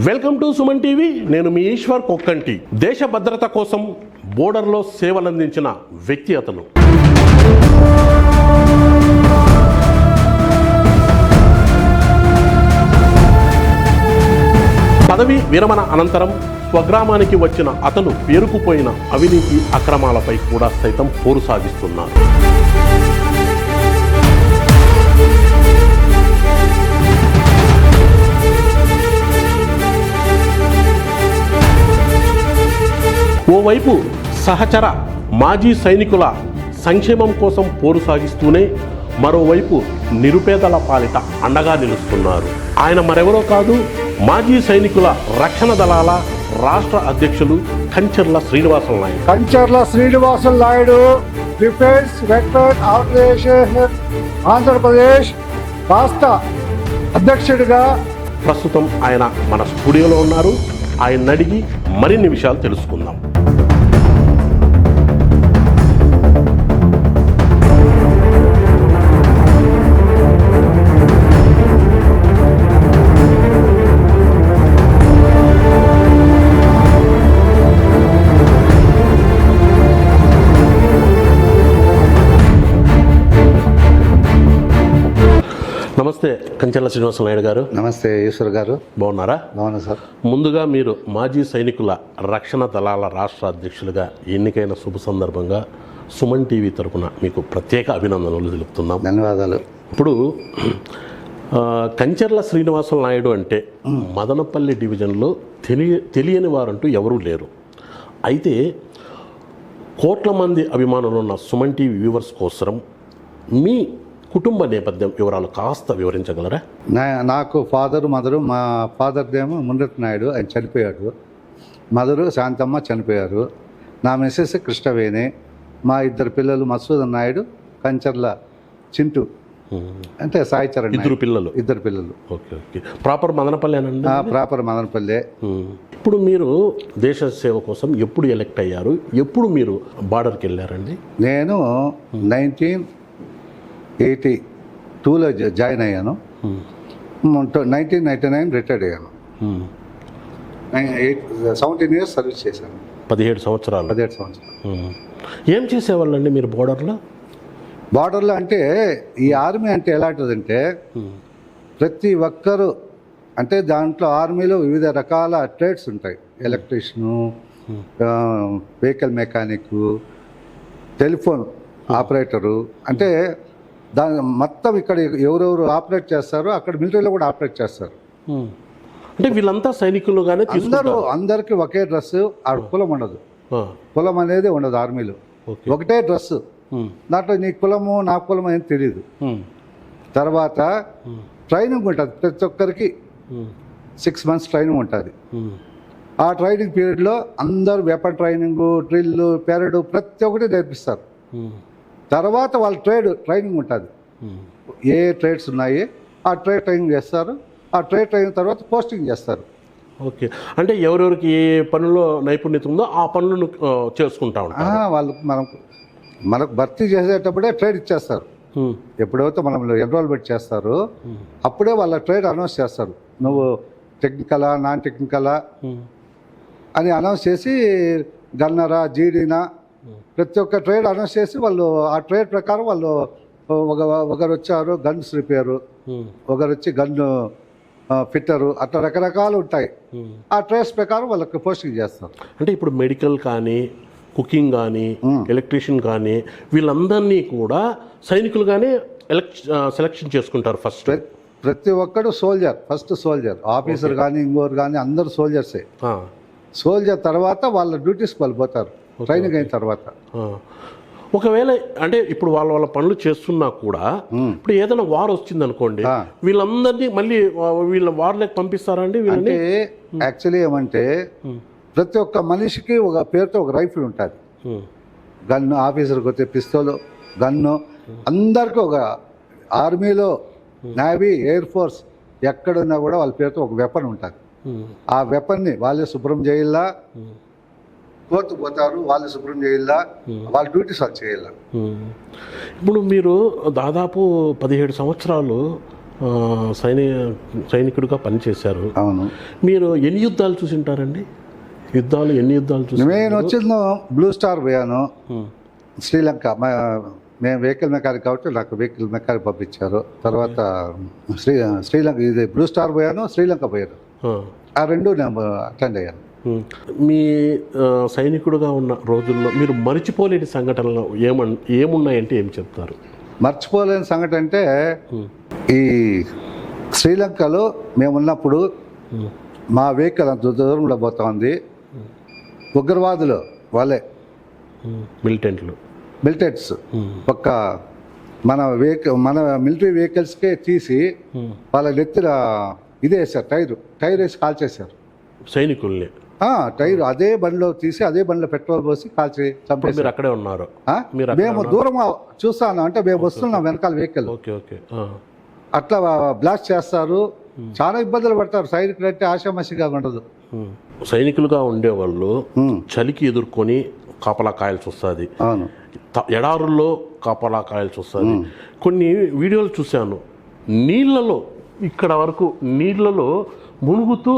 Welcome to Suman TV. నేను మీ ఈశ్వర్ కొక్కంటి. దేశ భద్రత కోసం బోర్డర్లో సేవలందించిన వ్యక్తి అతను. పదవి విరమణ అనంతరం స్వగ్రామానికి వచ్చిన అతను పేరుకుపోయిన అవినీతి అక్రమాలపై కూడా సైతం పోరు సాగిస్తున్నారు. ఓవైపు సహచర మాజీ సైనికుల సంక్షేమం కోసం పోరు సాగిస్తూనే మరోవైపు నిరుపేదల పాలిట అండగా నిలుస్తున్నారు. ఆయన మరెవరో కాదు, మాజీ సైనికుల రక్షణ దళాల రాష్ట్ర అధ్యక్షులు Kancharla Srinivasulu Naidu. Kancharla Srinivasulu Naidu, defence vector organisation Andhra Pradesh రాష్ట్ర అధ్యక్షుడిగా ప్రస్తుతం ఆయన మన స్టూడియోలో ఉన్నారు. ఆయన అడిగి మరిన్ని విషయాలు తెలుసుకుందాం. నమస్తే కంచర్ల శ్రీనివాసులు నాయుడు గారు. నమస్తే ఈశ్వర్ గారు. బాగున్నారా? బాగున్నా సార్. ముందుగా మీరు మాజీ సైనికుల రక్షణ దళాల రాష్ట్ర అధ్యక్షులుగా ఎన్నికైన శుభ సందర్భంగా సుమన్ టీవీ తరఫున మీకు ప్రత్యేక అభినందనలు తెలుపుతున్నాం. ధన్యవాదాలు. ఇప్పుడు కంచర్ల శ్రీనివాసులు నాయుడు అంటే మదనపల్లి డివిజన్లో తెలియని వారంటూ ఎవరూ లేరు. అయితే కోట్ల మంది అభిమానులు ఉన్న సుమన్ టీవీ వ్యూవర్స్ కోసం మీ కుటుంబ నేపథ్యం వివరాలు కాస్త వివరించగలరా? నాకు ఫాదరు మదరు. మా ఫాదర్దేమో మున్నటి నాయుడు, ఆయన చనిపోయాడు. మదరు శాంతమ్మ చనిపోయారు. నా మిస్సెస్ కృష్ణవేణి. మా ఇద్దరు పిల్లలు మసూదన్ నాయుడు, కంచర్ల చింటూ అంటే సాయి చరణ్. ఇద్దరు పిల్లలు. Okay okay. ప్రాపర్ మదనపల్లేనండి? ప్రాపర్ మదనపల్లె. ఇప్పుడు మీరు దేశ సేవ కోసం ఎప్పుడు ఎలక్ట్ అయ్యారు? ఎప్పుడు మీరు బార్డర్కి వెళ్ళారండి? నేను 1982లో జాయిన్ అయ్యాను. 1999 రిటైర్డ్ అయ్యాను. 17 ఇయర్స్ సర్వీస్ చేశాను. 17 సంవత్సరాలు. ఏం చేసేవాళ్ళండి మీరు బార్డర్లో అంటే ఈ ఆర్మీ అంటే ఎలాంటిదంటే ప్రతి ఒక్కరు అంటే దాంట్లో ఆర్మీలో వివిధ రకాల ట్రేడ్స్ ఉంటాయి. Electrician, vehicle mechanic, telephone operator, అంటే దాని మొత్తం ఇక్కడ ఎవరెవరు ఆపరేట్ చేస్తారో అక్కడ మిలిటరీలో కూడా ఆపరేట్ చేస్తారు. అంటే వీళ్ళంతా సైనికులుగానే అందరికీ ఒకే డ్రెస్. ఆ కులం ఉండదు, కులం అనేది ఉండదు ఆర్మీలో. ఒకటే డ్రెస్. దాంట్లో నీ కులము నా కులము అని తెలియదు. తర్వాత ట్రైనింగ్ ఉంటుంది ప్రతి ఒక్కరికి. 6 months ట్రైనింగ్ ఉంటుంది. ఆ ట్రైనింగ్ పీరియడ్లో అందరూ వెపన్ ట్రైనింగ్, డ్రిల్, పెరడ్ ప్రతి ఒక్కటి నేర్పిస్తారు. తర్వాత వాళ్ళ ట్రైనింగ్ ఉంటుంది. ఏ ట్రేడ్స్ ఉన్నాయి ఆ ట్రేడ్ ట్రైనింగ్ చేస్తారు. ఆ ట్రేడ్ ట్రైనింగ్ తర్వాత పోస్టింగ్ చేస్తారు. ఓకే. అంటే ఎవరెవరికి ఏ పనుల్లో నైపుణ్యత ఉందో ఆ పనులను చేసుకుంటా ఉంటారు వాళ్ళు. మనకు భర్తీ చేసేటప్పుడే ట్రేడ్ ఇచ్చేస్తారు. ఎప్పుడైతే మనం ఎన్రోల్మెంట్ చేస్తారో అప్పుడే వాళ్ళ ట్రేడ్ అనౌన్స్ చేస్తారు. నువ్వు టెక్నికలా, నాన్ టెక్నికలా అని అనౌన్స్ చేసి గన్నరా, జీడీనా ప్రతి ఒక్క ట్రేడ్ అనౌన్స్ చేసి వాళ్ళు ఆ ట్రేడ్ ప్రకారం వాళ్ళు ఒకరు వచ్చారు గన్స్ రిపేరు, ఒకరు వచ్చి గన్ను ఫిట్టరు, అట్లా రకరకాలు ఉంటాయి. ఆ ట్రేడ్స్ ప్రకారం వాళ్ళకి పోస్టింగ్ చేస్తారు. అంటే ఇప్పుడు మెడికల్ కానీ, కుకింగ్ కానీ, ఎలక్ట్రీషియన్ కానీ వీళ్ళందరినీ కూడా సైనికులుగానే సెలెక్షన్ చేసుకుంటారు ఫస్ట్. ప్రతి ఒక్కడు సోల్జర్. First soldier. ఆఫీసర్ కానీ ఇంకోరు కానీ అందరూ సోల్జర్సే. సోల్జర్ తర్వాత వాళ్ళ డ్యూటీస్కి వాళ్ళు పోతారు ట్రైనింగ్ అయిన తర్వాత. ఒకవేళ అంటే ఇప్పుడు వాళ్ళ పనులు చేస్తున్నా కూడా ఇప్పుడు ఏదైనా వార్ వచ్చింది అనుకోండి, వీళ్ళందరినీ మళ్ళీ వీళ్ళ వార్లోకి పంపిస్తారా అండి? అంటే యాక్చువల్లీ ఏమంటే ప్రతి ఒక్క మనిషికి ఒక పేరుతో ఒక రైఫిల్ ఉంటుంది. గన్ను, ఆఫీసర్కి వచ్చే పిస్తోలు, గన్ను, అందరికీ ఒక ఆర్మీలో, నేవీ, ఎయిర్ ఫోర్స్ ఎక్కడున్నా కూడా వాళ్ళ పేరుతో ఒక వెపన్ ఉంటుంది. ఆ వెపన్ని వాళ్ళే శుభ్రం చేయాలా, కోర్టు పోతారు, వాళ్ళు శుభ్రం చేయాలా, వాళ్ళ డ్యూటీస్ వాళ్ళు చేయాలా. ఇప్పుడు మీరు దాదాపు 17 సంవత్సరాలు సైనికుడిగా పనిచేశారు. అవును. మీరు ఎన్ని యుద్ధాలు చూసింటారండి? ఎన్ని యుద్ధాలు చూసి? నేను వచ్చింది బ్లూ స్టార్ పోయాను, శ్రీలంక. మేము వెహికల్ మెకానిక్ కాబట్టి నాకు వెహికల్ మెకానిక్ పంపించారు. తర్వాత శ్రీలంక, ఇది బ్లూ స్టార్ పోయాను, శ్రీలంక పోయాను. ఆ రెండు నేను అటెండ్ అయ్యాను. మీ సైనికుడుగా ఉన్న రోజుల్లో మీరు మర్చిపోలేని సంఘటనలు ఏమున్నాయంటే ఏం చెప్తారు? మర్చిపోలేని సంఘటన అంటే ఈ శ్రీలంకలో మేము ఉన్నప్పుడు మా వెహికల్ అంత దూరంలో పోతా ఉంది. ఉగ్రవాదులు వాళ్ళే మిలిటెంట్స్ ఒక్క మన మిలిటరీ వెహికల్స్కే తీసి వాళ్ళ నెత్తిన ఇదే వేసారు, టైర్ వేసి కాల్చేశారు సైనికుల్ని. టైర్ అదే బండిలో తీసి అదే బండిలో పెట్రోల్ పోసి కాల్చి చంపేశారు. అక్కడే ఉన్నారు? మేము దూరం చూస్తాను, అంటే మేము వస్తున్నాం వెనకాల వెహికల్, అట్లా బ్లాస్ట్ చేస్తారు. చాలా ఇబ్బందులు పడతారు. సైనికులు అంటే ఆశామాషిగా ఉండదు. సైనికులుగా ఉండేవాళ్ళు చలికి ఎదుర్కొని కాపలా కాయాల్సి వస్తుంది, ఎడారుల్లో కాపలా కాయాల్సి వస్తుంది. కొన్ని వీడియోలు చూశాను, నీళ్ళలో ఇక్కడ వరకు నీళ్ళలో మునుగుతూ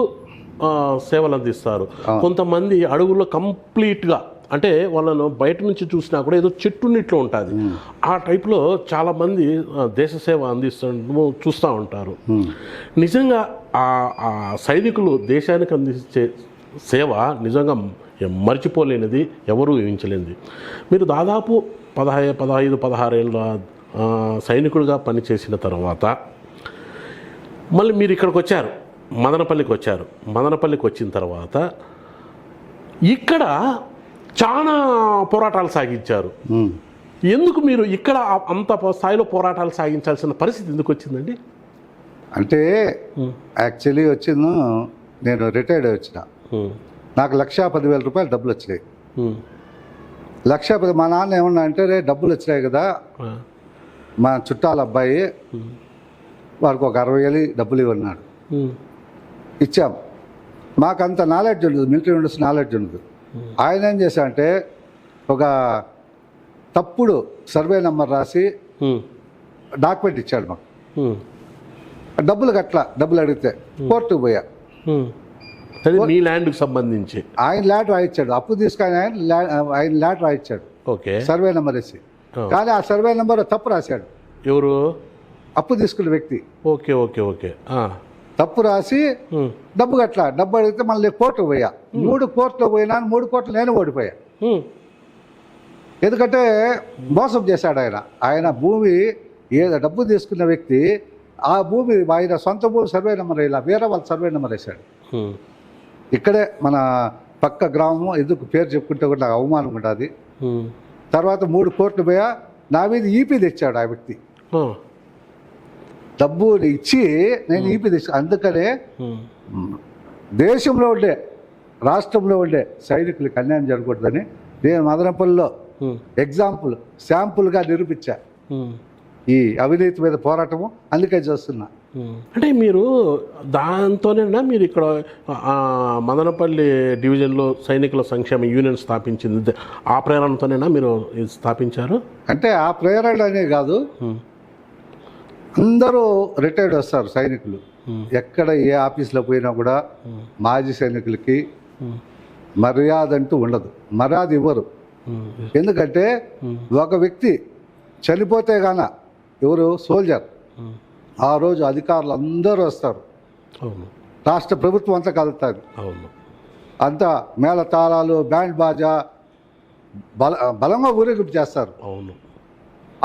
సేవలు అందిస్తారు. కొంతమంది అడుగుల్లో కంప్లీట్గా, అంటే వాళ్ళను బయట నుంచి చూసినా కూడా ఏదో చెట్టున్నిట్లో ఉంటుంది, ఆ టైప్లో చాలామంది దేశ సేవ అందిస్తూ చూస్తూ ఉంటారు. నిజంగా ఆ సైనికులు దేశానికి అందించే సేవ నిజంగా మర్చిపోలేనిది, ఎవరూ ఊహించలేనిది. మీరు దాదాపు 15-16 ఏళ్ళ సైనికుడిగా పనిచేసిన తర్వాత మళ్ళీ మీరు ఇక్కడికి వచ్చారు, మదనపల్లికి వచ్చారు. మదనపల్లికి వచ్చిన తర్వాత ఇక్కడ చాలా పోరాటాలు సాగించారు. ఎందుకు మీరు ఇక్కడ అంత స్థాయిలో పోరాటాలు సాగించాల్సిన పరిస్థితి ఎందుకు వచ్చిందండి? అంటే యాక్చువల్లీ వచ్చింది, నేను రిటైర్డ్ వచ్చిన, నాకు 1,10,000 రూపాయలు డబ్బులు వచ్చినాయి. 1,10,000 మా నాన్న ఏమన్నా అంటే, రే డబ్బులు వచ్చినాయి కదా, మా చుట్టాల అబ్బాయి వాడికి ఒక 60,000 డబ్బులు ఇవ్వన్నాడు. ఇచ్చాం. మాకు అంత నాలెడ్జ్ ఉండదు, మిలిటరీ ఉండదు, నాలెడ్జ్ ఉండదు. ఆయన ఏం చేశాడంటే ఒక తప్పుడు సర్వే నెంబర్ రాసి డాక్యుమెంట్ ఇచ్చాడు మాకు. డబ్బులు అడిగితే కోర్టుకు పోయా. మీ ల్యాండ్కి సంబంధించి ఆయన ల్యాండ్ రాయించాడు, అప్పు తీసుకొని ఆయన ల్యాండ్ రాయించాడు, సర్వే నెంబర్ వేసి. కానీ ఆ సర్వే నెంబర్ తప్పు రాశాడు. ఎవరు? అప్పు తీసుకున్న వ్యక్తి. ఓకే. తప్పు రాసి డబ్బు అడిగితే మళ్ళీ కోర్టుకు పోయా. 3 కోర్టులో పోయినా, 3 కోర్టులు నేను ఓడిపోయా. ఎందుకంటే మోసం చేశాడు ఆయన భూమి, డబ్బు తీసుకున్న వ్యక్తి ఆ భూమి ఆయన సొంత భూమి సర్వే నెంబర్ ఇలా వేరే వాళ్ళ సర్వే నెంబర్ వేశాడు. ఇక్కడే మన పక్క గ్రామం, ఎందుకు పేరు చెప్పుకుంటే కూడా నాకు అవమానం ఉంటుంది. తర్వాత 3 కోర్టులు పోయా, నా మీద ఈపీ తెచ్చాడు ఆ వ్యక్తి. డబ్బు ఇచ్చి నేను ఈపీ తెచ్చా. అందుకనే దేశంలో ఉండే, రాష్ట్రంలో ఉండే సైనికులకు అన్యాయం జరగకూడదని నేను మదనపల్లిలో శాంపుల్గా నిరూపించా ఈ అవినీతి మీద పోరాటము. అందుకే చేస్తున్నా. అంటే మీరు దాంతోనేనా మీరు ఇక్కడ మదనపల్లి డివిజన్లో సైనికుల సంక్షేమ యూనియన్ స్థాపించింది? ఆ ప్రేరణతోనేనా మీరు స్థాపించారు? అంటే ఆ ప్రేరణ అనే కాదు, అందరూ రిటైర్డ్ వస్తారు సైనికులు. ఎక్కడ ఏ ఆఫీస్లో పోయినా కూడా మాజీ సైనికులకి మర్యాద అంటూ ఉండదు, మర్యాద ఇవ్వరు. ఎందుకంటే ఒక వ్యక్తి చనిపోతే గాన ఎవరు సోల్జర్, ఆ రోజు అధికారులు అందరూ వస్తారు, రాష్ట్ర ప్రభుత్వం అంతా కలుగుతుంది, అంతా మేళతాళాలు, బ్యాండ్ బాజా బలంగా ఊరేగింపు చేస్తారు.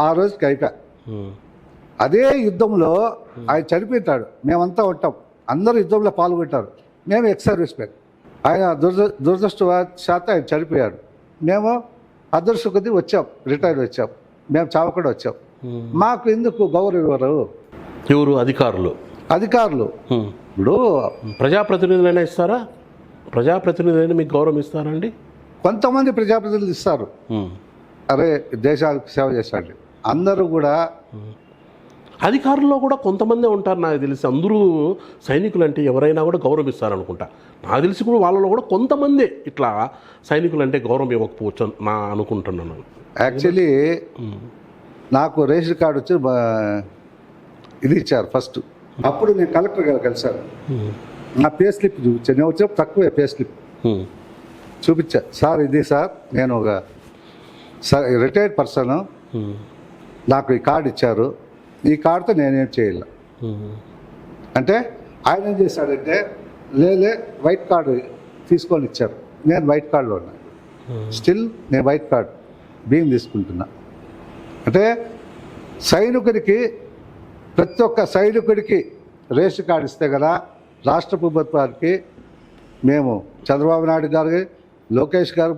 ఆ రోజుకి అయిపోయా. అదే యుద్ధంలో ఆయన చనిపోతాడు, మేమంతా ఉంటాం, అందరూ యుద్ధంలో పాల్గొంటారు. మేము ఎక్స్ సర్వీస్ మ్యాన్. ఆయన దురదృష్టవశాత్తు ఆయన చనిపోయాడు. మేము అదృష్ట కొద్దీ వచ్చాం, రిటైర్డ్ వచ్చాం. మేము చావకుండా వచ్చాం. మాకు ఎందుకు గౌరవం ఇవ్వరు? ఎవరు? అధికారులు. ఇప్పుడు ప్రజాప్రతినిధులైనా ఇస్తారా? ప్రజాప్రతినిధులైనా మీకు గౌరవం ఇస్తారా అండి? కొంతమంది ప్రజాప్రతినిధులు ఇస్తారు, అరే దేశానికి సేవ చేస్తాడు. అందరూ కూడా అధికారుల్లో కూడా కొంతమంది ఉంటారు నాకు తెలిసి. అందరూ సైనికులు అంటే ఎవరైనా కూడా గౌరవిస్తారనుకుంటా. నాకు తెలిసి కూడా వాళ్ళలో కూడా కొంతమంది ఇట్లా సైనికులు అంటే గౌరవం ఇవ్వకపోవచ్చు నా అనుకుంటున్నాను. యాక్చువల్లీ నాకు రేషన్ కార్డు వచ్చి ఇది ఇచ్చారు ఫస్ట్. అప్పుడు నేను కలెక్టర్ గారు కలిశాను. నా పే స్లిప్ చూపించాను. నేను వచ్చేప్పుడు తక్కువే పే స్లిప్ చూపించా. సార్ ఇది సార్, నేను ఒక రిటైర్డ్ పర్సన్, నాకు ఈ కార్డు ఇచ్చారు, ఈ కార్డుతో నేనేం చేయాల అంటే ఆయన ఏం చేశాడంటే లేలే వైట్ కార్డు తీసుకొని ఇచ్చారు. నేను వైట్ కార్డులో ఉన్నా. స్టిల్ నేను వైట్ కార్డు బియ్యం తీసుకుంటున్నా. అంటే సైనికుడికి, ప్రతి ఒక్క సైనికుడికి రేషన్ కార్డు ఇస్తే కదా రాష్ట్ర ప్రభుత్వానికి మేము చంద్రబాబు నాయుడు గారు లోకేష్ గారు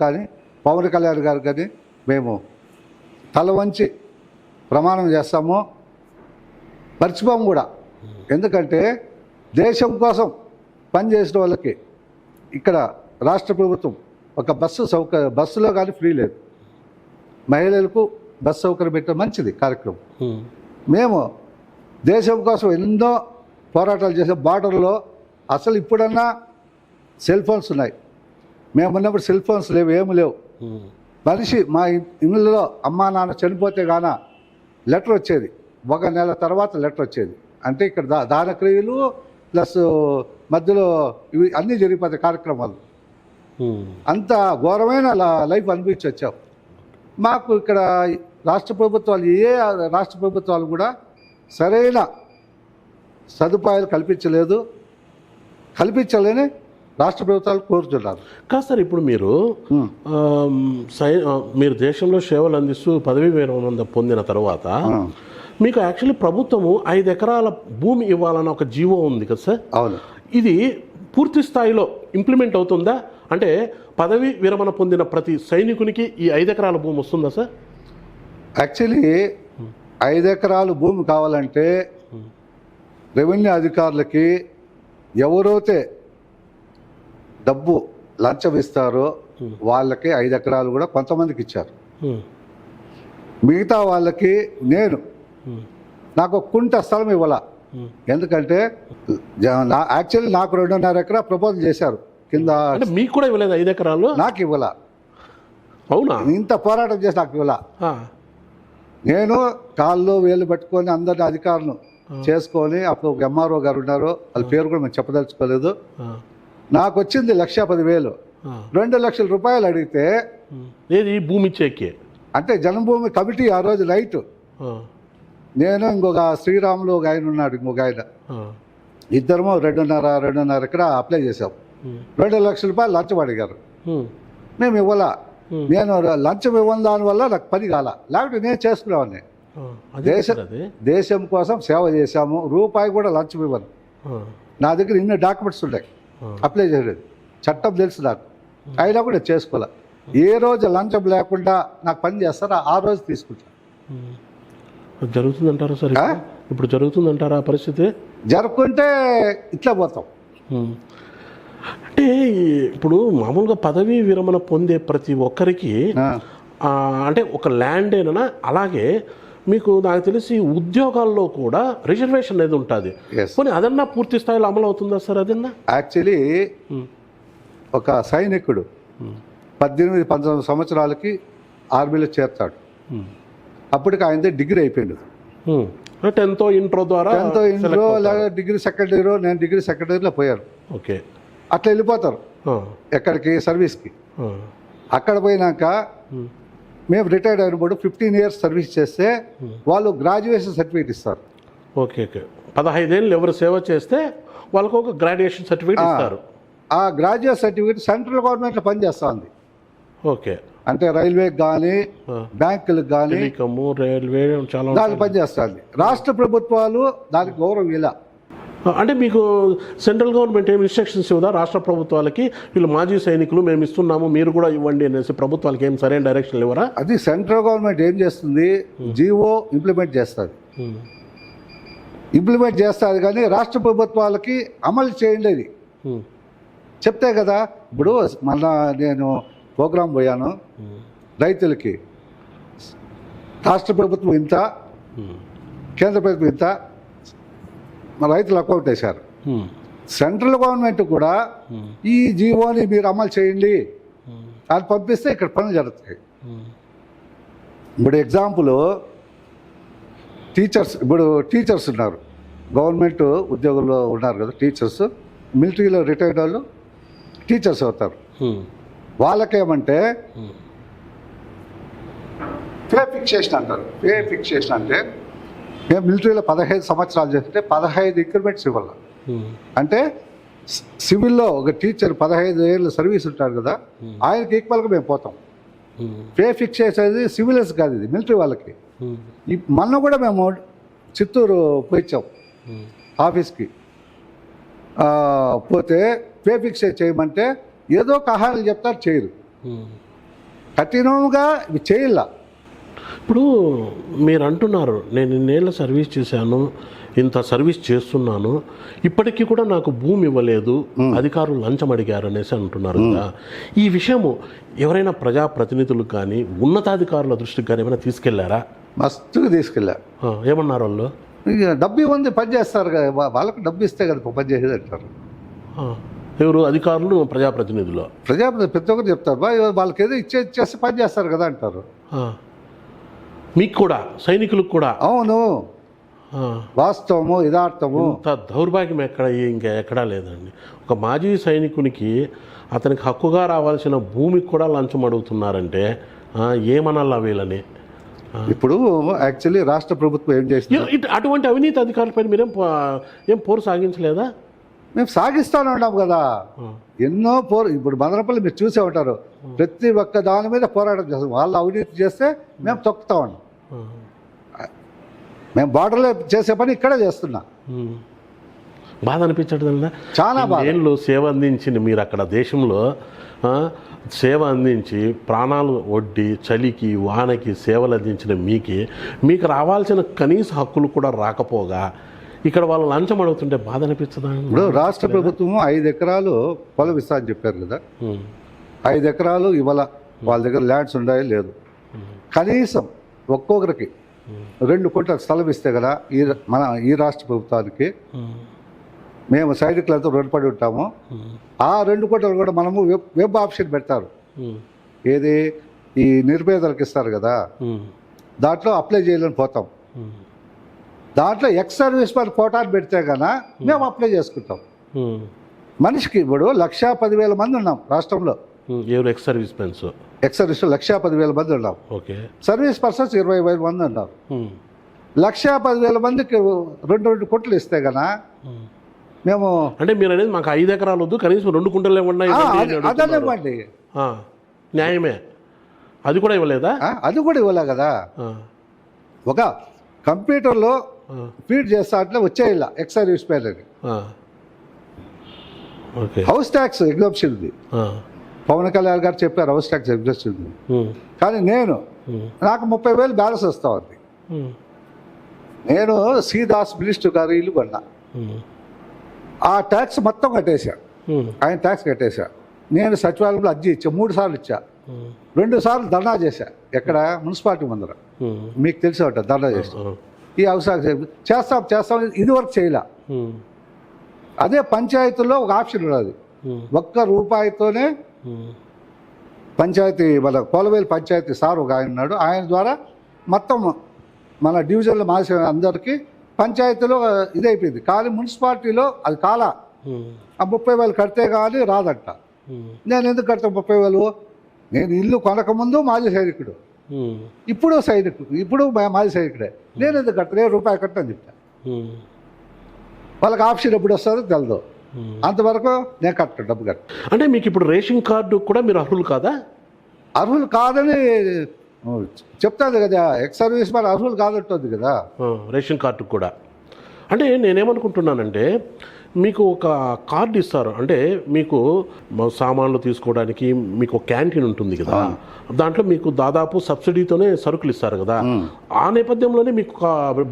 కానీ పవన్ కళ్యాణ్ గారు కానీ మేము తల వంచి ప్రమాణం చేస్తాము, మర్చిపోము కూడా. ఎందుకంటే దేశం కోసం పనిచేసిన వాళ్ళకి ఇక్కడ రాష్ట్ర ప్రభుత్వం ఒక బస్సులో కానీ ఫ్రీ లేదు. మహిళలకు బస్సు సౌకర్యం పెట్టడం మంచిది కార్యక్రమం. మేము దేశం కోసం ఎన్నో పోరాటాలు చేసే బార్డర్లో అసలు ఇప్పుడన్నా సెల్ ఫోన్స్ ఉన్నాయి. మేము ఉన్నప్పుడు సెల్ ఫోన్స్ లేవు, ఏమి లేవు. మనిషి మా ఇళ్ళలో అమ్మా నాన్న చనిపోతే గాన లెటర్ వచ్చేది, 1 నెల తర్వాత లెటర్ వచ్చేది. అంటే ఇక్కడ దాన క్రియలు ప్లస్ మధ్యలో ఇవి అన్నీ జరిగిపోతాయి కార్యక్రమాలు. అంత ఘోరమైన లైఫ్ అనిపించి వచ్చాం. మాకు ఇక్కడ రాష్ట్ర ప్రభుత్వాలు, ఏ రాష్ట్ర ప్రభుత్వాలు కూడా సరైన సదుపాయాలు కల్పించలేని రాష్ట్ర ప్రభుత్వాలు కోరుతున్నారు. కాదు సార్, ఇప్పుడు మీరు మీరు దేశంలో సేవలు అందిస్తూ పదవీ విరమణ పొందిన తర్వాత మీకు యాక్చువల్లీ ప్రభుత్వము 5 ఎకరాల భూమి ఇవ్వాలన్న ఒక జీవో ఉంది కదా సార్? అవును. ఇది పూర్తి స్థాయిలో ఇంప్లిమెంట్ అవుతుందా? అంటే పదవీ విరమణ పొందిన ప్రతి సైనికునికి ఈ 5 ఎకరాల భూమి వస్తుందా సార్? యాక్చువల్లీ 5 ఎకరాలు భూమి కావాలంటే రెవెన్యూ అధికారులకి ఎవరైతే డబ్బు లంచం ఇస్తారో వాళ్ళకి 5 ఎకరాలు కూడా కొంతమందికి ఇచ్చారు. మిగతా వాళ్ళకి నాకు ఒక కుంట స్థలం ఇవ్వాల. ఎందుకంటే యాక్చువల్లీ నాకు 2.5 ఎకరా ప్రపోజల్ చేశారు కింద. మీకు కూడా ఇవ్వలేదు 5 ఎకరాలు? నాకు ఇవ్వాల. అవునా? ఇంత పోరాటం చేసి నాకు ఇవ్వాల. నేను కాళ్ళు వేలు పట్టుకొని అందరిని అధికారులను చేసుకొని, అప్పుడు ఒక ఎంఆర్ఓ గారు ఉన్నారు, వాళ్ళ పేరు కూడా మేము చెప్పదలుచుకోలేదు. నాకు వచ్చింది 1,10,000. 2 లక్షల రూపాయలు అడిగితే ఏది భూమి ఇచ్చేకి అంటే జన్మభూమి కమిటీ ఆ రోజు నైట్ నేను ఇంకొక శ్రీరాములు ఒక ఆయన ఉన్నాడు, ఇంకొక ఆయన, ఇద్దరము 2.5 ఎకరా అప్లై చేసాం. 2 లక్షల రూపాయలు లంచం అడిగారు. మేము ఇవ్వాలా. నేను లంచం ఇవ్వని దానివల్ల నాకు పని కాల, లేకపోతే నేను చేసుకునేవాడిని. దేశం కోసం సేవ చేశాము, రూపాయి కూడా లంచం ఇవ్వను. నా దగ్గర ఇన్ని డాక్యుమెంట్స్ ఉన్నాయి అప్లై చేయలేదు, చట్టం తెలుసు నాకు, అయినా కూడా చేసుకోలే. ఏ రోజు లంచం లేకుండా నాకు పని చేస్తారో ఆ రోజు తీసుకుంటా. జరుగుతుందంటారా సార్? ఇప్పుడు జరుగుతుందంటారా పరిస్థితి? జరుపుకుంటే ఇట్లా పోతాం. అంటే ఇప్పుడు మామూలుగా పదవీ విరమణ పొందే ప్రతి ఒక్కరికి అంటే ఒక ల్యాండ్ ఏనా, అలాగే మీకు నాకు తెలిసి ఉద్యోగాల్లో కూడా రిజర్వేషన్ అనేది ఉంటుంది. కానీ అదన్నా పూర్తి స్థాయిలో అమలు అవుతుందా సార్? అదన్నా యాక్చువల్లీ ఒక సైనికుడు 18-19 సంవత్సరాలకి ఆర్మీలో చేరుతాడు. అప్పటికి ఆయనదే డిగ్రీ అయిపోయింది. 10th ఇంట్రో ద్వారా, 10th ఇంట్రో లేదా డిగ్రీ సెకండ్ ఇయర్. నేను డిగ్రీ సెకండ్ ఇయర్లో పోయాను. ఓకే. అట్లా వెళ్ళిపోతారు ఎక్కడికి, సర్వీస్కి. అక్కడ పోయినాక మేము రిటైర్డ్ అయినప్పుడు 15 ఇయర్స్ సర్వీస్ చేస్తే వాళ్ళు గ్రాడ్యుయేషన్ సర్టిఫికేట్ ఇస్తారు. Okay okay. 15 ఏళ్ళు ఎవరు సేవ చేస్తే వాళ్ళకు ఒక గ్రాడ్యుయేషన్ సర్టిఫికేట్ ఇస్తారు. ఆ గ్రాడ్యుయేట్ సర్టిఫికేట్ సెంట్రల్ గవర్నమెంట్లో పనిచేస్తుంది. ఓకే. అంటే రైల్వేకి కానీ బ్యాంకులకు కానీ రైల్వే చాలా దానికి పనిచేస్తుంది. రాష్ట్ర ప్రభుత్వాలు దానికి గౌరవం ఇలా. అంటే మీకు సెంట్రల్ గవర్నమెంట్ ఏమి ఇన్స్ట్రక్షన్స్ ఇవ్వదా రాష్ట్ర ప్రభుత్వాలకి? వీళ్ళు మాజీ సైనికులు మేము ఇస్తున్నాము, మీరు కూడా ఇవ్వండి అనేసి ప్రభుత్వాలకి ఏం సరైన డైరెక్షన్ ఇవ్వరా? అది సెంట్రల్ గవర్నమెంట్ ఏం చేస్తుంది, జీవో ఇంప్లిమెంట్ చేస్తుంది. ఇంప్లిమెంట్ చేస్తుంది కానీ రాష్ట్ర ప్రభుత్వాలకి అమలు చేయండి అది చెప్తే కదా. ఇప్పుడు మళ్ళా నేను ప్రోగ్రాం పోయాను, రైతులకి రాష్ట్ర ప్రభుత్వం ఇంత, కేంద్ర ప్రభుత్వం ఇంత, మా రైతులు అకౌంట్ వేశారు. సెంట్రల్ గవర్నమెంట్ కూడా ఈ జీవోని మీరు అమలు చేయండి అని పంపిస్తే ఇక్కడ పనులు జరుగుతాయి. ఇప్పుడు ఎగ్జాంపుల్ టీచర్స్ ఇప్పుడు టీచర్స్ ఉన్నారు, గవర్నమెంట్ ఉద్యోగుల్లో ఉన్నారు కదా టీచర్స్, మిలిటరీలో రిటైర్డ్ వాళ్ళు టీచర్స్ అవుతారు. వాళ్ళకేమంటే పే ఫిక్సేషన్ అంటారు. పే ఫిక్సేషన్ అంటే మేము మిలిటరీలో 15 సంవత్సరాలు చేస్తుంటే 15 ఇంక్రిమెంట్స్ ఇవ్వాలి. అంటే సివిల్లో ఒక టీచర్ 15 ఏళ్ళు సర్వీస్ ఉంటారు కదా, ఆయనకి ఈక్వల్గా మేము పోతాం. పే ఫిక్స్ చేసేది సివిలియన్స్ కాదు, ఇది మిలిటరీ వాళ్ళకి. మొన్న కూడా మేము చిత్తూరు పోయిచ్చాం ఆఫీస్కి, పోతే పే ఫిక్స్ చేయమంటే ఏదో కహాలు చెప్తారు, చేయరు. కఠినంగా ఇవి చేయాల. ఇప్పుడు మీరు అంటున్నారు నేను ఇన్నేళ్ళ సర్వీస్ చేశాను, ఇంత సర్వీస్ చేస్తున్నాను, ఇప్పటికీ కూడా నాకు భూమి ఇవ్వలేదు, అధికారులు లంచం అడిగారు అనేసి అంటున్నారు కదా. ఈ విషయము ఎవరైనా ప్రజాప్రతినిధులకు కానీ ఉన్నతాధికారుల దృష్టికి కానీ ఏమైనా తీసుకెళ్లారా? మస్తుగా తీసుకెళ్ళా. ఏమన్నారు వాళ్ళు? ఇక డబ్బు ఇవ్వండి పని చేస్తారు కదా, వాళ్ళకి డబ్బు ఇస్తే కదా పని చేసేది అంటారు. ఎవరు? అధికారులు, ప్రజాప్రతినిధులు? ప్రజాప్రతినిధులు ప్రతి ఒక్కరు చెప్తారు, వాళ్ళకి ఏదో ఇచ్చేస్తే పని చేస్తారు కదా అంటారు. మీకు కూడా, సైనికులకు కూడా? అవును, వాస్తవము యథార్థము. ఇంత దౌర్భాగ్యం ఇంకా ఎక్కడా లేదండి. ఒక మాజీ సైనికునికి అతనికి హక్కుగా రావాల్సిన భూమికి కూడా లంచం అడుగుతున్నారంటే ఏమనాలా వీళ్ళని? ఇప్పుడు యాక్చువల్లీ రాష్ట్ర ప్రభుత్వం ఏం చేస్తుంది, అటువంటి అవినీతి అధికారులపై మీరేం ఏం పోరు సాగించలేదా? మేము సాగిస్తానే ఉన్నాం కదా, ఎన్నో ఇప్పుడు మదనపల్లి మీరు చూసే ఉంటారు, ప్రతి ఒక్క దాని మీద పోరాటం చేస్తాం. వాళ్ళు అవినీతి చేస్తే మేము తొక్కుతా ఉన్నాం. మేము బార్డర్లో చేసే పని ఇక్కడే చేస్తున్నా. బాధ అనిపించట్లేదా? చాలా బాధ. ఏళ్ళు సేవ అందించింది మీరు అక్కడ దేశంలో, సేవ అందించి ప్రాణాలు ఒడ్డి చలికి వానకి సేవలు అందించిన మీకు రావాల్సిన కనీస హక్కులు కూడా రాకపోగా ఇక్కడ వాళ్ళు లంచం అడుగుతుంటే బాధ అనిపించదా? ఇప్పుడు రాష్ట్ర ప్రభుత్వం 5 ఎకరాలు పొలం ఇస్తా అని చెప్పారు కదా, 5 ఎకరాలు ఇవాళ వాళ్ళ దగ్గర ల్యాండ్స్ ఉన్నాయో లేదు, కనీసం ఒక్కొక్కరికి 2 కోట్ల స్థలం ఇస్తే కదా ఈ రాష్ట్ర ప్రభుత్వానికి మేము సైనికులతో రుణపడి ఉంటాము. ఆ 2 కోట్లు కూడా మనము వెబ్ ఆప్షన్ పెడతారు, ఏది ఈ నిరుపేదలకు ఇస్తారు కదా, దాంట్లో అప్లై చేయాలని పోతాం. దాంట్లో ఎక్స్ సర్వీస్ మ్యాన్ కోటాను పెడితే కన్నా మేము అప్లై చేసుకుంటాం. మనిషికి ఇప్పుడు 1,10,000 మంది ఉన్నాం రాష్ట్రంలో. ఎవరు ex service mens? Ex service 1,10,000 మంది ఉన్నాం. ఓకే. సర్వీస్ పర్సన్స్ 20,000 మంది ఉన్నారు. 1,10,000 మందికి 2 కోట్లు ఇస్తే కన్నా మేము, అంటే మీరు అనేది మాకు 5 ఎకరాలు వద్దు, కనీసం 2 కుంటలు ఉన్నాయి అదనివ్వండి, న్యాయమే. అది కూడా ఇవ్వలేదా? అది కూడా ఇవ్వలే కదా. ఒక కంప్యూటర్లో ఫీడ్ చేస్తా అట్లా వచ్చేయాల ఎక్స్ సర్వీస్ మ్యాన్ అని. హౌస్ ట్యాక్స్ ఎగ్జామ్షన్ ఉంది, పవన్ కళ్యాణ్ గారు చెప్పారు హౌస్ ట్యాక్స్ ఎగ్జామ్షన్ ఉంది. కానీ నాకు 30,000 బ్యాలెన్స్ వస్తా ఉంది. నేను శ్రీదాస్ మినిస్టర్ గారు ఇల్లు కొన్నా, ఆ ట్యాక్స్ మొత్తం కట్టేశా, ఆయన ట్యాక్స్ కట్టేశా. నేను సచివాలయంలో అర్జీ ఇచ్చా, 3 సార్లు ఇచ్చా, 2 సార్లు ధర్నా చేశా. ఎక్కడ? మున్సిపాలిటీ ముందర, మీకు తెలిసి ఉంటుంది, ధర్నా చేసి ఈ అవసరం చేస్తాం ఇది వరకు చేయలే. అదే పంచాయతీలో ఒక ఆప్షన్ ఉన్నది, ₹1 పంచాయతీ మన కోలవేలు పంచాయతీ సార్ ఒక ఆయన ఉన్నాడు, ఆయన ద్వారా మొత్తం మన డివిజన్లో మాసే అందరికీ పంచాయతీలో ఇదైపోయింది. కానీ మున్సిపాలిటీలో అది కాల, ఆ 30,000 కడితే కానీ రాదంట. నేను ఎందుకు కడతాను 30,000? నేను ఇల్లు కొనకముందు మాజీ సైనికుడు, ఇప్పుడు సైనికుడు, ఇప్పుడు మాజీ సైనికుడే. నేను ఎందుకు కట్టను? ₹1 కట్టని చెప్తా. వాళ్ళకి ఆప్షన్ ఎప్పుడు వస్తుందో తెలదు, అంతవరకు నేను కట్టను, డబ్బు కట్ట. అంటే మీకు ఇప్పుడు రేషన్ కార్డు కూడా మీరు అర్హులు కాదా? అర్హులు కాదని చెప్తాది కదా, ఎక్స్ సర్వీస్ మ్యాన్ అర్హులు కాదంటుంది కదా రేషన్ కార్డు కూడా. అంటే నేనేమనుకుంటున్నానంటే మీకు ఒక కార్డు ఇస్తారు, అంటే మీకు సామాన్లు తీసుకోవడానికి మీకు ఒక క్యాంటీన్ ఉంటుంది కదా, దాంట్లో మీకు దాదాపు సబ్సిడీతోనే సరుకులు ఇస్తారు కదా, ఆ నేపథ్యంలోనే మీకు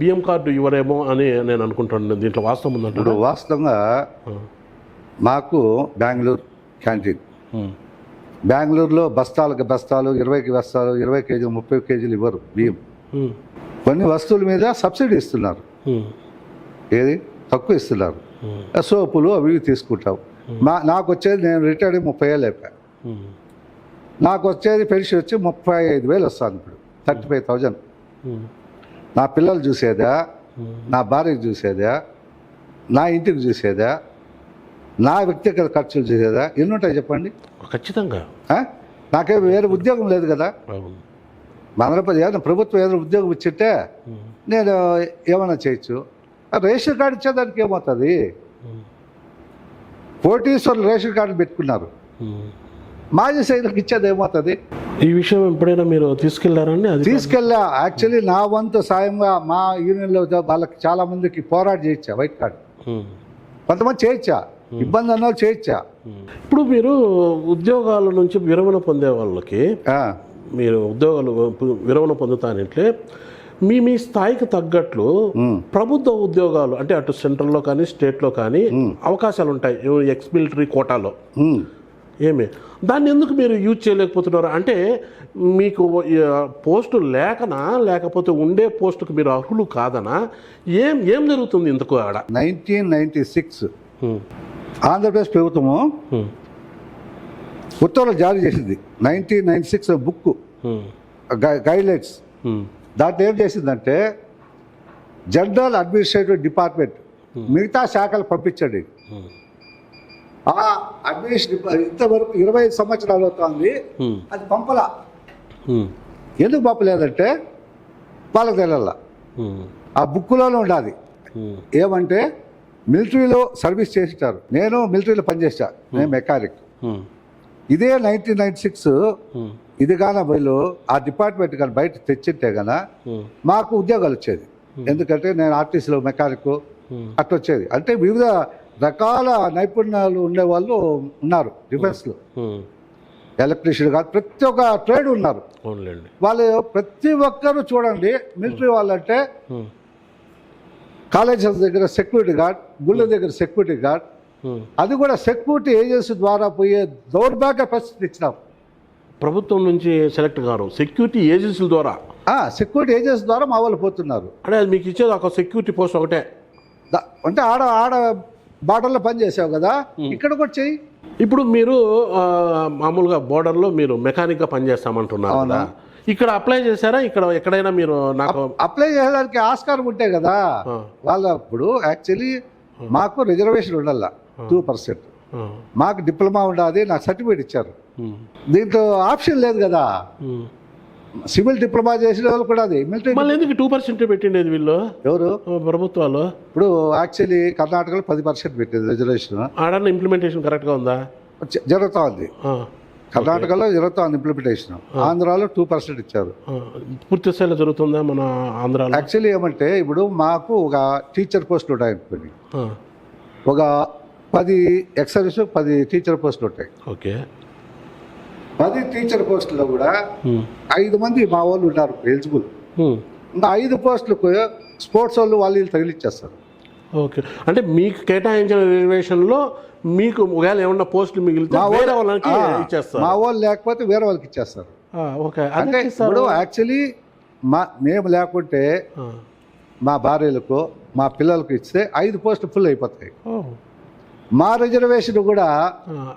బియ్యం కార్డు ఇవ్వరేమో అని నేను అనుకుంటున్నాను. దీంట్లో వాస్తవం ఉందంటే? వాస్తవంగా మాకు బెంగళూరు క్యాంటీన్, బెంగళూరులో బస్తాలకు బస్తాలు 20 బస్తాలు 20 కేజీలు 30 కేజీలు ఇవ్వరు బియ్యం. కొన్ని వస్తువుల మీద సబ్సిడీ ఇస్తున్నారు, ఏది తక్కువ ఇస్తున్నారు. సోపులు అవి తీసుకుంటాం. నాకు వచ్చేది, నేను రిటైర్డ్ 30 ఏళ్ళు అయిపోయా, నాకు వచ్చేది పెన్షన్ వచ్చి 35,000 వస్తుంది ఇప్పుడు, 35,000. నా పిల్లలు చూసేదా, నా భార్యకు చూసేదా, నా ఇంటికి చూసేదా, నా వ్యక్తిగత ఖర్చులు చూసేదా, ఎన్ని ఉంటాయి చెప్పండి? ఖచ్చితంగా. నాకేం వేరే ఉద్యోగం లేదు కదా. అవును. ఏదైనా ప్రభుత్వం ఏదైనా ఉద్యోగం ఇచ్చింటే నేను ఏమైనా చేయొచ్చు. రేషన్ కార్డు ఇచ్చేదానికి ఏమవుతుంది? కోటీశ్వరులు రేషన్ కార్డులు పెట్టుకున్నారు, మాజీ సైనికులకు ఇచ్చేది ఏమవుతుంది? ఈ విషయం ఎప్పుడైనా మీరు తీసుకెళ్లారండి? అది తీసుకెళ్ళా. యాక్చువల్లీ నా వంతు సాయంగా మా యూనియన్లో వాళ్ళకి చాలా మందికి పోరాట చేయించా, వైట్ కార్డు. కొంతమంది చేయించా, ఇబ్బంది అన్న వాళ్ళు చేయించా. ఇప్పుడు మీరు ఉద్యోగాల నుంచి విరమణ పొందే వాళ్ళకి, మీరు ఉద్యోగాలు విరమణ పొందుతానంటే మీ స్థాయికి తగ్గట్లు ప్రభుత్వ ఉద్యోగాలు అంటే అటు సెంట్రల్లో కానీ స్టేట్లో కానీ అవకాశాలు ఉంటాయి, ఎక్స్ మిలిటరీ కోటాలో. ఏమి దాన్ని ఎందుకు మీరు యూజ్ చేయలేకపోతున్నారు? అంటే మీకు పోస్టు లేకనా, లేకపోతే ఉండే పోస్టుకు మీరు అర్హులు కాదనా? ఏం జరుగుతుంది ఇంతకు ఆడ? 1996 ఆంధ్రప్రదేశ్ ప్రభుత్వము ఉత్తర్వులు జారీ చేసింది. 1996 బుక్ గైడ్లైన్స్. దాంట్లో ఏం చేసిందంటే జనరల్ అడ్మినిస్ట్రేటివ్ డిపార్ట్మెంట్ మిగతా శాఖలు పంపించండి. ఆ అడ్మినిస్ట్రేటివ్ ఇంతవరకు 25 సంవత్సరాలు అవుతుంది, అది పంపలా. ఎందుకు పంపలేదంటే వాళ్ళకి తెలియాల. ఆ బుక్లోనే ఉండాలి. ఏమంటే మిలిటరీలో సర్వీస్ చేసిటారు. నేను మిలిటరీలో పనిచేసా, నేను మెకానిక్. ఇదే 1996 ఇది కానీ వీళ్ళు ఆ డిపార్ట్మెంట్ కానీ బయట తెచ్చింటే కన్నా మాకు ఉద్యోగాలు వచ్చేది. ఎందుకంటే నేను ఆర్టీసీలో మెకానిక్ అట్లా వచ్చేది. అంటే వివిధ రకాల నైపుణ్యాలు ఉండేవాళ్ళు ఉన్నారు డిఫెన్స్లో. ఎలక్ట్రీషియన్ కాదు, ప్రతి ఒక్క ట్రేడ్ ఉన్నారు వాళ్ళు. ప్రతి ఒక్కరు చూడండి, మిలిటరీ వాళ్ళంటే కాలేజెస్ దగ్గర సెక్యూరిటీ గార్డ్, గుళ్ళ దగ్గర సెక్యూరిటీ గార్డ్, అది కూడా సెక్యూరిటీ ఏజెన్సీ ద్వారా పోయే దౌర్భాగ్య పరిస్థితి ఇచ్చినాం. ప్రభుత్వం నుంచి సెలెక్ట్ గారు సెక్యూరిటీ ఏజెన్సీల ద్వారా, సెక్యూరిటీ ఏజెన్సీ ద్వారా మా వాళ్ళు పోతున్నారు. అంటే అది మీకు ఇచ్చేది ఒక సెక్యూరిటీ పోస్ట్ ఒకటే. అంటే ఆడ బార్డర్లో పని చేసావు కదా, ఇక్కడ కూడా చెయ్యి. ఇప్పుడు మీరు మామూలుగా బోర్డర్లో మీరు మెకానిక్గా పనిచేస్తామంటున్నారు కదా, ఇక్కడ అప్లై చేశారా? ఇక్కడ ఎక్కడైనా మీరు నాకు అప్లై చేయడానికి ఆస్కారం ఉంటే కదా వాళ్ళ. ఇప్పుడు యాక్చువల్లీ మాకు రిజర్వేషన్ ఉండాల 2%. మాకు డిప్లొమా ఉండాలి, నాకు సర్టిఫికేట్ ఇచ్చారు. దీంట్లో ఆప్షన్ లేదు కదా. సివిల్ డిప్లొమా చేసిన వాళ్ళు కూడా అది మిలిటరీ. మళ్ళీ ఎందుకు 2% పెట్టిండేది వీళ్ళు? ఎవరు? ప్రభుత్వాలు. ఇప్పుడు యాక్చువల్లీ కర్ణాటకలో 10% పెట్టింది రిజర్వేషన్. ఆడన్న ఇంప్లిమెంటేషన్ కరెక్ట్గా ఉందా? జరుగుతూ ఉంది. కర్ణాటకలో జరుగుతూ ఉంది ఇంప్లిమెంటేషన్. ఆంధ్రాలో 2% ఇచ్చారు. పూర్తి స్థాయిలో జరుగుతుందా మన ఆంధ్రాలో? యాక్చువల్లీ ఏమంటే ఇప్పుడు మాకు ఒక టీచర్ పోస్టులు ఉంటాయనుకోండి, ఒక 10 ఎక్స్ సర్వీస్ 10 టీచర్ పోస్టులు ఉంటాయి. ఓకే. 10 టీచర్ పోస్టుల్లో కూడా 5 మంది మా వాళ్ళు ఉన్నారు ఎలిజిబుల్. ఇంకా 5 పోస్టులకు స్పోర్ట్స్ వాళ్ళు వీళ్ళు తగిలిచ్చేస్తారు. ఓకే. అంటే మీకు కేటాయించిన రిజర్వేషన్లో మీకు ఒకవేళ ఏమన్నా పోస్టులు మిగిలితే వేరే వాళ్ళకి ఇచ్చేస్తారు. మా వాళ్ళు లేకపోతే వేరే వాళ్ళకి ఇచ్చేస్తారు. ఓకే. అంటే ఇప్పుడు యాక్చువల్లీ మేము లేకుంటే మా భార్యలకు మా పిల్లలకు ఇస్తే 5 పోస్టులు ఫుల్ అయిపోతాయి. మా రిజర్వేషన్ కూడా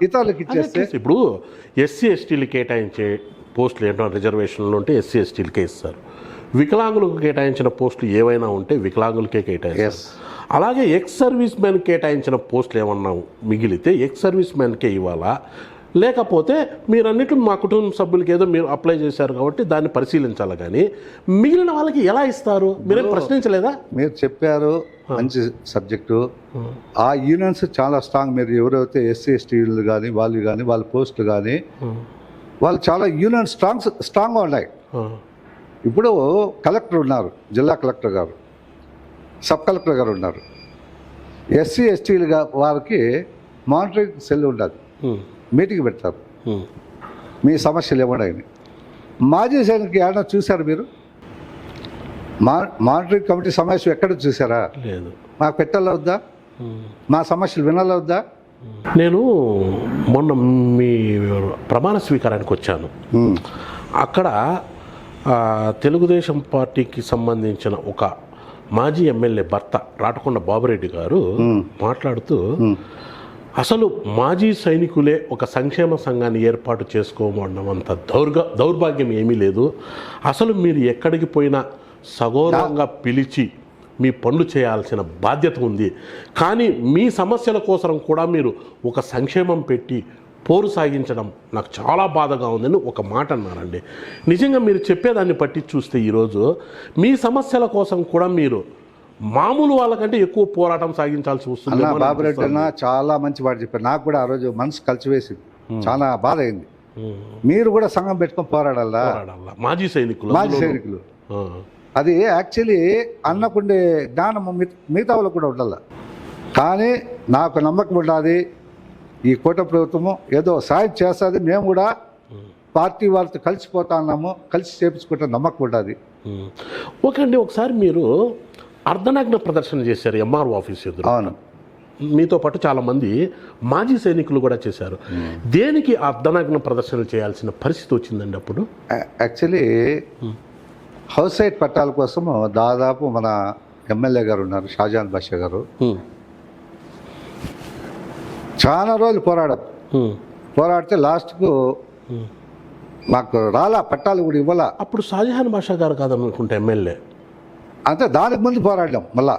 ఇతరులకు ఇచ్చేస్తే ఇప్పుడు ఎస్సీ ఎస్టీలు కేటాయించే పోస్టులు ఏంటో రిజర్వేషన్లు ఉంటే ఎస్సీ ఎస్టీలకే ఇస్తారు. వికలాంగులకు కేటాయించిన పోస్టులు ఏవైనా ఉంటే వికలాంగులకే కేటాయిస్తారు. అలాగే ఎక్స్ సర్వీస్ మ్యాన్ కేటాయించిన పోస్టులు ఏమన్నా మిగిలితే ఎక్స్ సర్వీస్ మ్యాన్కే ఇవ్వాలా? లేకపోతే మీరన్నిటి మా కుటుంబ సభ్యులకి ఏదో మీరు అప్లై చేశారు కాబట్టి దాన్ని పరిశీలించాలి, కానీ మిగిలిన వాళ్ళకి ఎలా ఇస్తారు? మీరేం ప్రశ్నించలేదా? మీరు చెప్పారు, మంచి సబ్జెక్టు. ఆ యూనియన్స్ చాలా స్ట్రాంగ్. మీరు ఎవరైతే ఎస్సీ ఎస్టీలు కానీ వాళ్ళు కానీ వాళ్ళ పోస్టులు కానీ వాళ్ళు చాలా యూనియన్ స్ట్రాంగ్గా ఉన్నాయి. ఇప్పుడు కలెక్టర్ ఉన్నారు, జిల్లా కలెక్టర్ గారు, సబ్ కలెక్టర్ గారు ఉన్నారు. ఎస్సీ ఎస్టీలు వారికి మానిటరింగ్ సెల్ ఉండదు, మీటింగ్ పెడతారు. మీ సమస్యలు ఏమన్నాయని. మాజీ సైనికులు ఏమన్నా చూశారు మీరు? మానిటరింగ్ కమిటీ సమావేశం ఎక్కడ చూసారా? లేదు. మాకు పెట్టాలా వద్దా? మా సమస్యలు వినాలా వద్దా? నేను మొన్న మీ ప్రమాణ స్వీకారానికి వచ్చాను. అక్కడ తెలుగుదేశం పార్టీకి సంబంధించిన ఒక మాజీ ఎమ్మెల్యే భర్త రాటకొండ బాబురెడ్డి గారు మాట్లాడుతూ అసలు మాజీ సైనికులే ఒక సంక్షేమ సంఘాన్ని ఏర్పాటు చేసుకోవడం అంత దౌర్భాగ్యం ఏమీ లేదు. అసలు మీరు ఎక్కడికి పోయినా సగౌరవంగా పిలిచి మీ పనులు చేయాల్సిన బాధ్యత ఉంది. కానీ మీ సమస్యల కోసం కూడా మీరు ఒక సంక్షేమం పెట్టి పోరు సాగించడం నాకు చాలా బాధగా ఉందని ఒక మాట అన్నారండి. నిజంగా మీరు చెప్పేదాన్ని పట్టి చూస్తే ఈరోజు మీ సమస్యల కోసం కూడా మీరు మామూలు వాళ్ళకంటే ఎక్కువ పోరాటం సాగించాల్సి వస్తుంది. అన్న బాబురెడ్డి అన్న చాలా మంచి మాట చెప్పారు. నాకు కూడా ఆ రోజు మనసు కలిసివేసింది, చాలా బాధ అయింది. మీరు కూడా సంఘం పెట్టుకొని పోరాడాలా, మాజీ సైనికులు. అది యాక్చువల్లీ అన్నకుండే జ్ఞానం మిగతా వాళ్ళకు కూడా ఉండాల. కానీ నాకు నమ్మకం ఉండాలి, ఈ కూటమి ప్రభుత్వము ఏదో సాయం చేస్తుంది, మేము కూడా పార్టీ వాళ్ళతో కలిసిపోతా ఉన్నాము, కలిసి చేపించుకుంటే నమ్మకం ఉండాలి. ఓకే అండి, ఒకసారి మీరు అర్ధనగ్న ప్రదర్శన చేశారు ఎంఆర్ఓ ఆఫీస్ ఎదురు. అవును, మీతో పాటు చాలామంది మాజీ సైనికులు కూడా చేశారు. దేనికి అర్ధనగ్న ప్రదర్శనలు చేయాల్సిన పరిస్థితి వచ్చిందండి అప్పుడు? యాక్చువల్లీ హౌస్ సైట్ పట్టాల కోసం దాదాపు మన ఎమ్మెల్యే గారు ఉన్నారు, షాజహాన్ బాషా గారు, చాలా రోజులు పోరాడితే లాస్ట్కు మాకు రాలా, పట్టాలు కూడా ఇవ్వాల. అప్పుడు షాజహాన్ బాషా గారు కాదనుకుంటే ఎమ్మెల్యే. అంటే దానికి ముందు పోరాడాం మళ్ళా.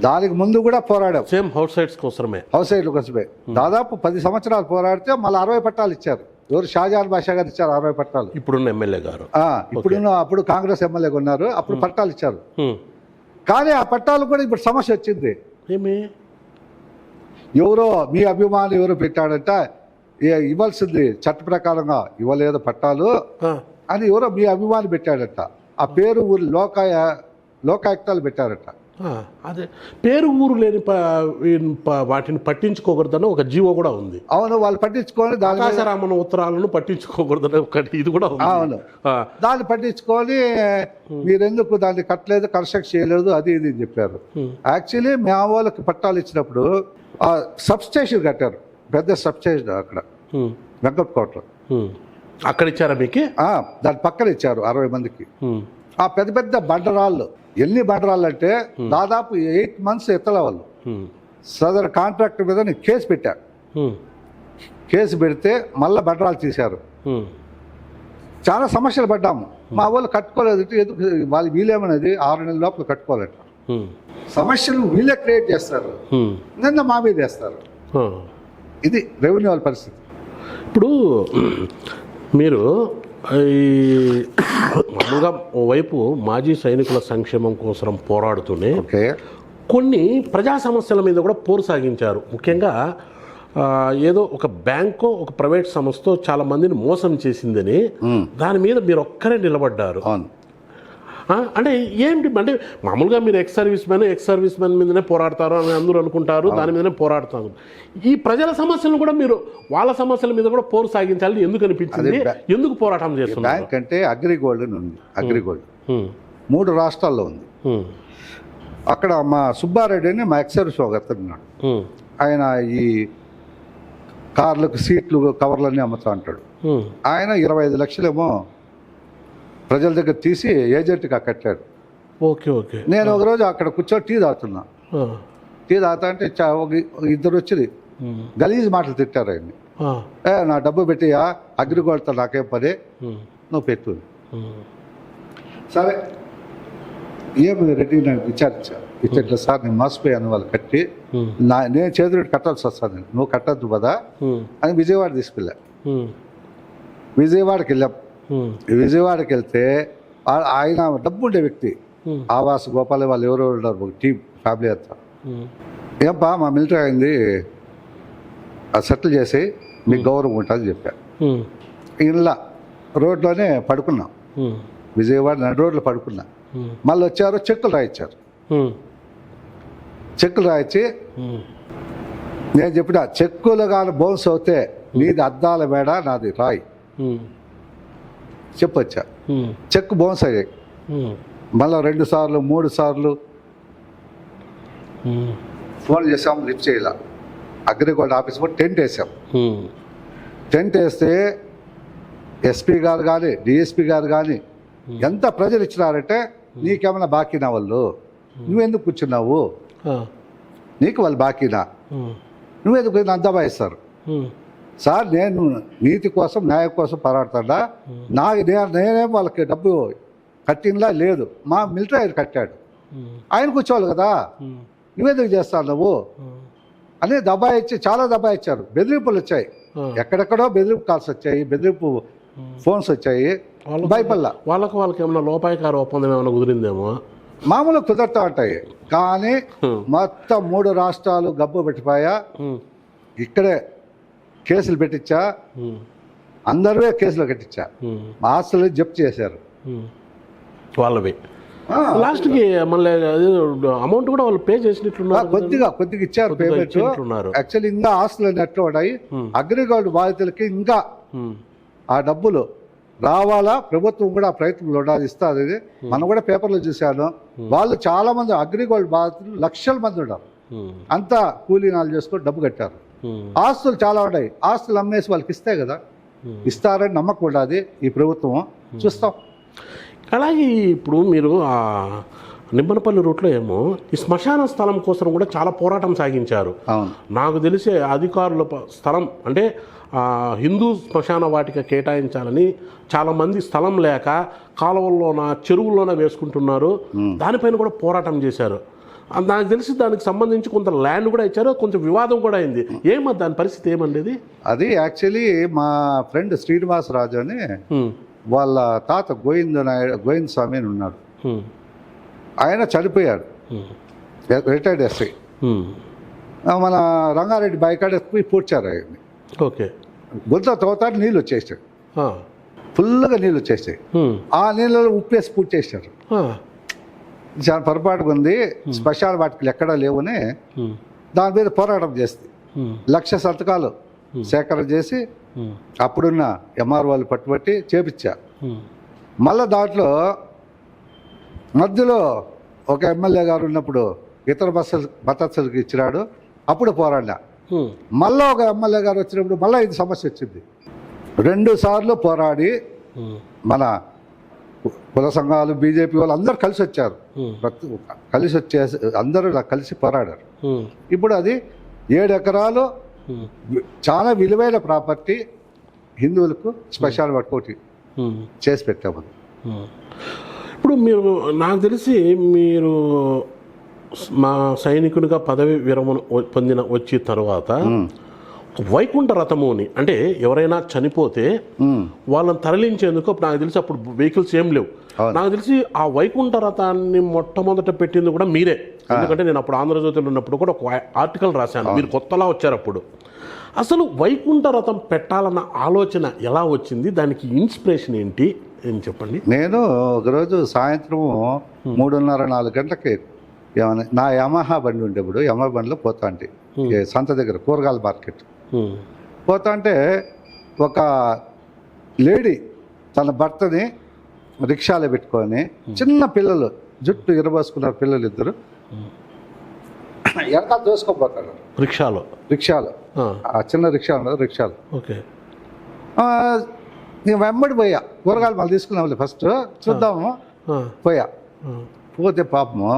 దానికి ముందు కూడా పోరాడాం, సేమ్ హౌస్ సైట్స్ కోసమే, హౌస్ సైట్ల కోసమే. దాదాపు 10 సంవత్సరాలు పోరాడితే మళ్ళీ 60 పట్టాలు ఇచ్చారు. ఎవరు? షాజహాన్ బాషా గారు ఇచ్చారు 60 పట్టాలు. ఇప్పుడున్న ఎమ్మెల్యే గారు, అప్పుడు కాంగ్రెస్ ఎమ్మెల్యేగా ఉన్నారు, అప్పుడు పట్టాలు ఇచ్చారు. కానీ ఆ పట్టాలు కూడా ఇప్పుడు సమస్య వచ్చింది. ఏమి? ఎవరో మీ అభిమాని ఎవరో పెట్టాడంట, ఇవ్వాల్సింది చట్ట ప్రకారంగా ఇవ్వలేదు పట్టాలు అని ఎవరో మీ అభిమాని పెట్టాడట. ఆ పేరు ఊరు లోకాయుక్తాలు పెట్టారట. అదే పేరు ఊరు లేని వాటిని పట్టించుకోకూడదని ఒక జీవో కూడా ఉంది. అవును, వాళ్ళు పట్టించుకొని ఆకాశరామన్ ఉత్తరాలను పట్టించుకోకూడదని ఒకటి ఇది కూడా ఉంది. అవును, దాన్ని పట్టించుకొని మీరెందుకు దాన్ని కట్టలేదు, కన్స్ట్రక్ట్ చేయలేదు, అది ఇది చెప్పారు. యాక్చువల్లీ మా వాళ్ళకి పట్టాలు ఇచ్చినప్పుడు సబ్స్టేషన్ కట్టారు, పెద్ద సబ్స్టేషన్ అక్కడ వెంకటకోటలో. అక్కడ ఇచ్చారా మీకు? దాని పక్కన ఇచ్చారు 60 మందికి. ఆ పెద్ద పెద్ద బండరాళ్ళు, ఎన్ని బండరాళ్ళు అంటే దాదాపు 8 months ఎత్తల వాళ్ళు. సదర్ కాంట్రాక్టర్ మీద నేను కేసు పెట్టాను. కేసు పెడితే మళ్ళీ బండరాలు తీశారు. చాలా సమస్యలు పడ్డాము. మా వాళ్ళు కట్టుకోలేదు. ఎందుకు వాళ్ళు వీలేమనేది 6 నెలల లోపల కట్టుకోవాలట. సమస్యలు వీళ్ళే క్రియేట్ చేస్తారు, నిన్న మా మీద వేస్తారు. ఇది రెవెన్యూ వాళ్ళ పరిస్థితి. ఇప్పుడు మీరు మామూలుగా ఓవైపు మాజీ సైనికుల సంక్షేమం కోసం పోరాడుతూనే కొన్ని ప్రజా సమస్యల మీద కూడా పోరు సాగించారు. ముఖ్యంగా ఏదో ఒక బ్యాంకో ఒక ప్రైవేట్ సంస్థ చాలా మందిని మోసం చేసిందని దాని మీద మీరు ఒక్కరే నిలబడ్డారు. అంటే ఏంటి అంటే మామూలుగా మీరు ఎక్స్ సర్వీస్ మ్యాన్ మీదనే పోరాడతారు అని అందరూ అనుకుంటారు, దాని మీదనే పోరాడతారు. ఈ ప్రజల సమస్యలను కూడా మీరు వాళ్ళ సమస్యల మీద కూడా పోరు సాగించాలని ఎందుకు అనిపించింది? ఎందుకు పోరాటం చేస్తున్నారు? బ్యాంక్ అంటే అగ్రిగోల్డ్ అని ఉంది. అగ్రిగోల్డ్ 3 రాష్ట్రాల్లో ఉంది. అక్కడ మా సుబ్బారెడ్డి అని మా ఎక్స్ సర్వీస్ ఉన్నాడు. ఆయన ఈ కార్లకు సీట్లు కవర్లన్నీ అమ్ముతా అంటాడు. ఆయన 25 లక్షలేమో ప్రజల దగ్గర తీసి ఏజెంట్గా కట్టాడు. ఓకే. నేను ఒకరోజు అక్కడ కూర్చొని టీ తాగుతున్నా. టీ తాగుతా అంటే ఇద్దరు వచ్చి గలీజ్ మాటలు తిట్టారు ఆయన్ని. నా డబ్బు పెట్టియా, అగ్రిగోల్డ్తో నాకేం పని, నువ్వు పెట్టు. సరే ఏమి రెడ్డి నాకు విచారించాను. ఇట్లా సార్ నేను మోసపోయాను, వాళ్ళు కట్టి నేను చేతులు కట్టాల్సి వస్తాను, నువ్వు కట్టద్దు కదా అని విజయవాడ తీసుకెళ్ళా. విజయవాడకి వెళ్ళాం. విజయవాడకి వెళ్తే ఆయన డబ్బు ఉండే వ్యక్తి, ఆవాస్ గోపాల వాళ్ళు ఎవరో ఉన్నారు, ఒక టీం ఫ్యామిలీ అంతా. ఏంపా మా మిలిటరీ అయింది, అది సెటిల్ చేసి మీకు గౌరవం ఉంటుంది చెప్పారు. ఇలా రోడ్లోనే పడుకున్నాం, విజయవాడ నడి రోడ్లో పడుకున్నా. మళ్ళీ వచ్చారు, చెక్కులు రాయించారు. చెక్కులు రాయించి నేను చెప్పిన చెక్కులు కానీ బౌన్స్ అవుతే నీది అద్దాల మేడ, నాది రాయి చెప్పొచ్చా. చెక్ బౌన్స్ అయ్యాయి. మళ్ళీ 2 సార్లు 3 సార్లు ఫోన్ చేసాం, లిఫ్ట్ చేయాల. అగ్రిగోల్డ్ ఆఫీస్ కూడా టెంట్ వేసాం. టెంట్ వేస్తే ఎస్పీ గారు కానీ డిఎస్పీ గారు కానీ ఎంత ప్రజలు ఇచ్చినారంటే, నీకేమైనా బాకీనా వాళ్ళు, నువ్వెందుకు కూర్చున్నావు, నీకు వాళ్ళు బాకీనా, నువ్వెందుకు అంతా భావిస్తారు. సార్ నేను నీతి కోసం న్యాయం కోసం పోరాడుతాడా, నేనేం వాళ్ళకి డబ్బు కట్టినలా లేదు, మా మిలిటరీ ఆయన కట్టాడు, ఆయన కూర్చోవాలి కదా, నువ్వెందుకు చేస్తావు నువ్వు అని దబాయించి చాలా దబాయించారు. బెదిరింపులు వచ్చాయి, ఎక్కడెక్కడో బెదిరింపు కాల్స్ వచ్చాయి, బెదిరింపు ఫోన్స్ వచ్చాయి. భయపల్లా వాళ్ళకి ఏమన్నా లోపాయకార ఒప్పందం ఏమైనా కుదిరిందేమో, మామూలు కుదరతా ఉంటాయి. కానీ మొత్తం 3 రాష్ట్రాలు గబ్బు పెట్టిపోయా, ఇక్కడే కేసులు పెట్టించా, అందరూ కేసులు కట్టించా, మా ఆస్తులు జప్తు చేశారు వాళ్ళవి. లాస్ట్కి మళ్ళీ అమౌంట్ కూడా వాళ్ళు పే చేసినట్లున్నారు, కొద్దిగా ఇచ్చారు పేమెంట్. యాక్చువల్లీ ఇంకా ఆస్తులు ఎట్లా ఉన్నాయి, అగ్రిగోల్డ్ బాధితులకి ఇంకా ఆ డబ్బులు రావాలా, ప్రభుత్వం కూడా ప్రయత్నం ఉండాలి, ఇస్తారు. ఇది మనం కూడా పేపర్లో చూశాను. వాళ్ళు చాలా మంది అగ్రిగోల్డ్ బాధితులు లక్షల మంది ఉన్నారు, అంతా కూలీనాలు చేసుకొని డబ్బు కట్టారు. ఆస్తులు చాలా ఉన్నాయి, ఆస్తులు అమ్మేసి వాళ్ళకి ఇస్తే కదా, ఇస్తారని నమ్మకం ఉండాలి ఈ ప్రభుత్వం. చూస్తాం. అలాగే ఇప్పుడు మీరు ఆ నిమ్మనపల్లి రూట్లో ఏమో ఈ శ్మశాన స్థలం కోసం కూడా చాలా పోరాటం సాగించారు. నాకు తెలిసే అధికారుల స్థలం అంటే హిందూ శ్మశాన వాటిక కేటాయించాలని చాలామంది స్థలం లేక కాలువల్లోన చెరువుల్లోన వేసుకుంటున్నారు, దానిపైన కూడా పోరాటం చేశారు. నాకు తెలిసి దానికి సంబంధించి కొంత ల్యాండ్ కూడా ఇచ్చారు, కొంచెం వివాదం కూడా అయింది. ఏమో దాని పరిస్థితి ఏమండేది? అది యాక్చువల్లీ మా ఫ్రెండ్ శ్రీనివాసరాజు అని వాళ్ళ తాత గోవింద స్వామి అని ఉన్నాడు, ఆయన చనిపోయాడు, రిటైర్డ్ ఎస్ఐ. మన రంగారెడ్డి బైకాడ పోయి పూడ్చారు ఆయన్ని. ఓకే, గుంత తోతాడు, నీళ్ళు వచ్చేసాడు, ఫుల్గా నీళ్ళు వచ్చేసాయి. ఆ నీళ్ళలో ఉప్పేసి పూర్తి చేశారు. చాలా పొరపాటుగా ఉంది, శ్మశాన వాటికలు ఎక్కడా లేవని దాని మీద పోరాటం చేస్తే 1,00,000 సంతకాలు సేకరణ చేసి అప్పుడున్న ఎంఆర్ఓలు పట్టుబట్టి చేపించా. మళ్ళీ దాంట్లో మధ్యలో ఒక ఎమ్మెల్యే గారు ఉన్నప్పుడు ఇతర మతస్థులకు ఇచ్చినాడు, అప్పుడు పోరాడా. మళ్ళీ ఒక ఎమ్మెల్యే గారు వచ్చినప్పుడు మళ్ళీ ఇది సమస్య వచ్చింది. 2 సార్లు పోరాడి మన కుల సంఘాలు, బీజేపీ వాళ్ళు అందరూ కలిసి వచ్చారు, అందరూ కలిసి పోరాడారు. ఇప్పుడు అది 7 ఎకరాలు చాలా విలువైన ప్రాపర్టీ హిందువులకు స్పెషల్ వర్కౌట్ చేసి పెట్టాము. ఇప్పుడు మీరు నాకు తెలిసి మీరు మా సైనికునిగా పదవి విరమణ వచ్చిన తర్వాత వైకుంఠ రథము అని, అంటే ఎవరైనా చనిపోతే వాళ్ళని తరలించేందుకు నాకు తెలిసి అప్పుడు వెహికల్స్ ఏం లేవు. నాకు తెలిసి ఆ వైకుంఠ రథాన్ని మొట్టమొదట పెట్టింది కూడా మీరే, ఎందుకంటే నేను అప్పుడు ఆంధ్రజ్యోతిలో ఉన్నప్పుడు కూడా ఒక ఆర్టికల్ రాశాను, మీరు కొత్తలా వచ్చారు అప్పుడు. అసలు వైకుంఠ రథం పెట్టాలన్న ఆలోచన ఎలా వచ్చింది, దానికి ఇన్స్పిరేషన్ ఏంటి ఏం చెప్పండి. నేను ఒకరోజు సాయంత్రం 3:30-4 గంటలకి నా యమహా బండి ఉండేప్పుడు యమహా బండిలో పోతా అంటే సంత దగ్గర కూరగాయల మార్కెట్ పోతా అంటే ఒక లేడీ తన భర్తని రిక్షాలో పెట్టుకొని, చిన్న పిల్లలు జుట్టు ఇరబోసుకున్నారు పిల్లలు ఇద్దరు, వెనకాల దోసుకోపోతాడు రిక్షాలో ఆ చిన్న రిక్షా ఉండదు, రిక్షాలో. ఓకే, నేను వెంబడి పోయా, కూరగాయలు మళ్ళీ తీసుకున్నాం ఫస్ట్ చూద్దాము పోయా. పోతే పాపము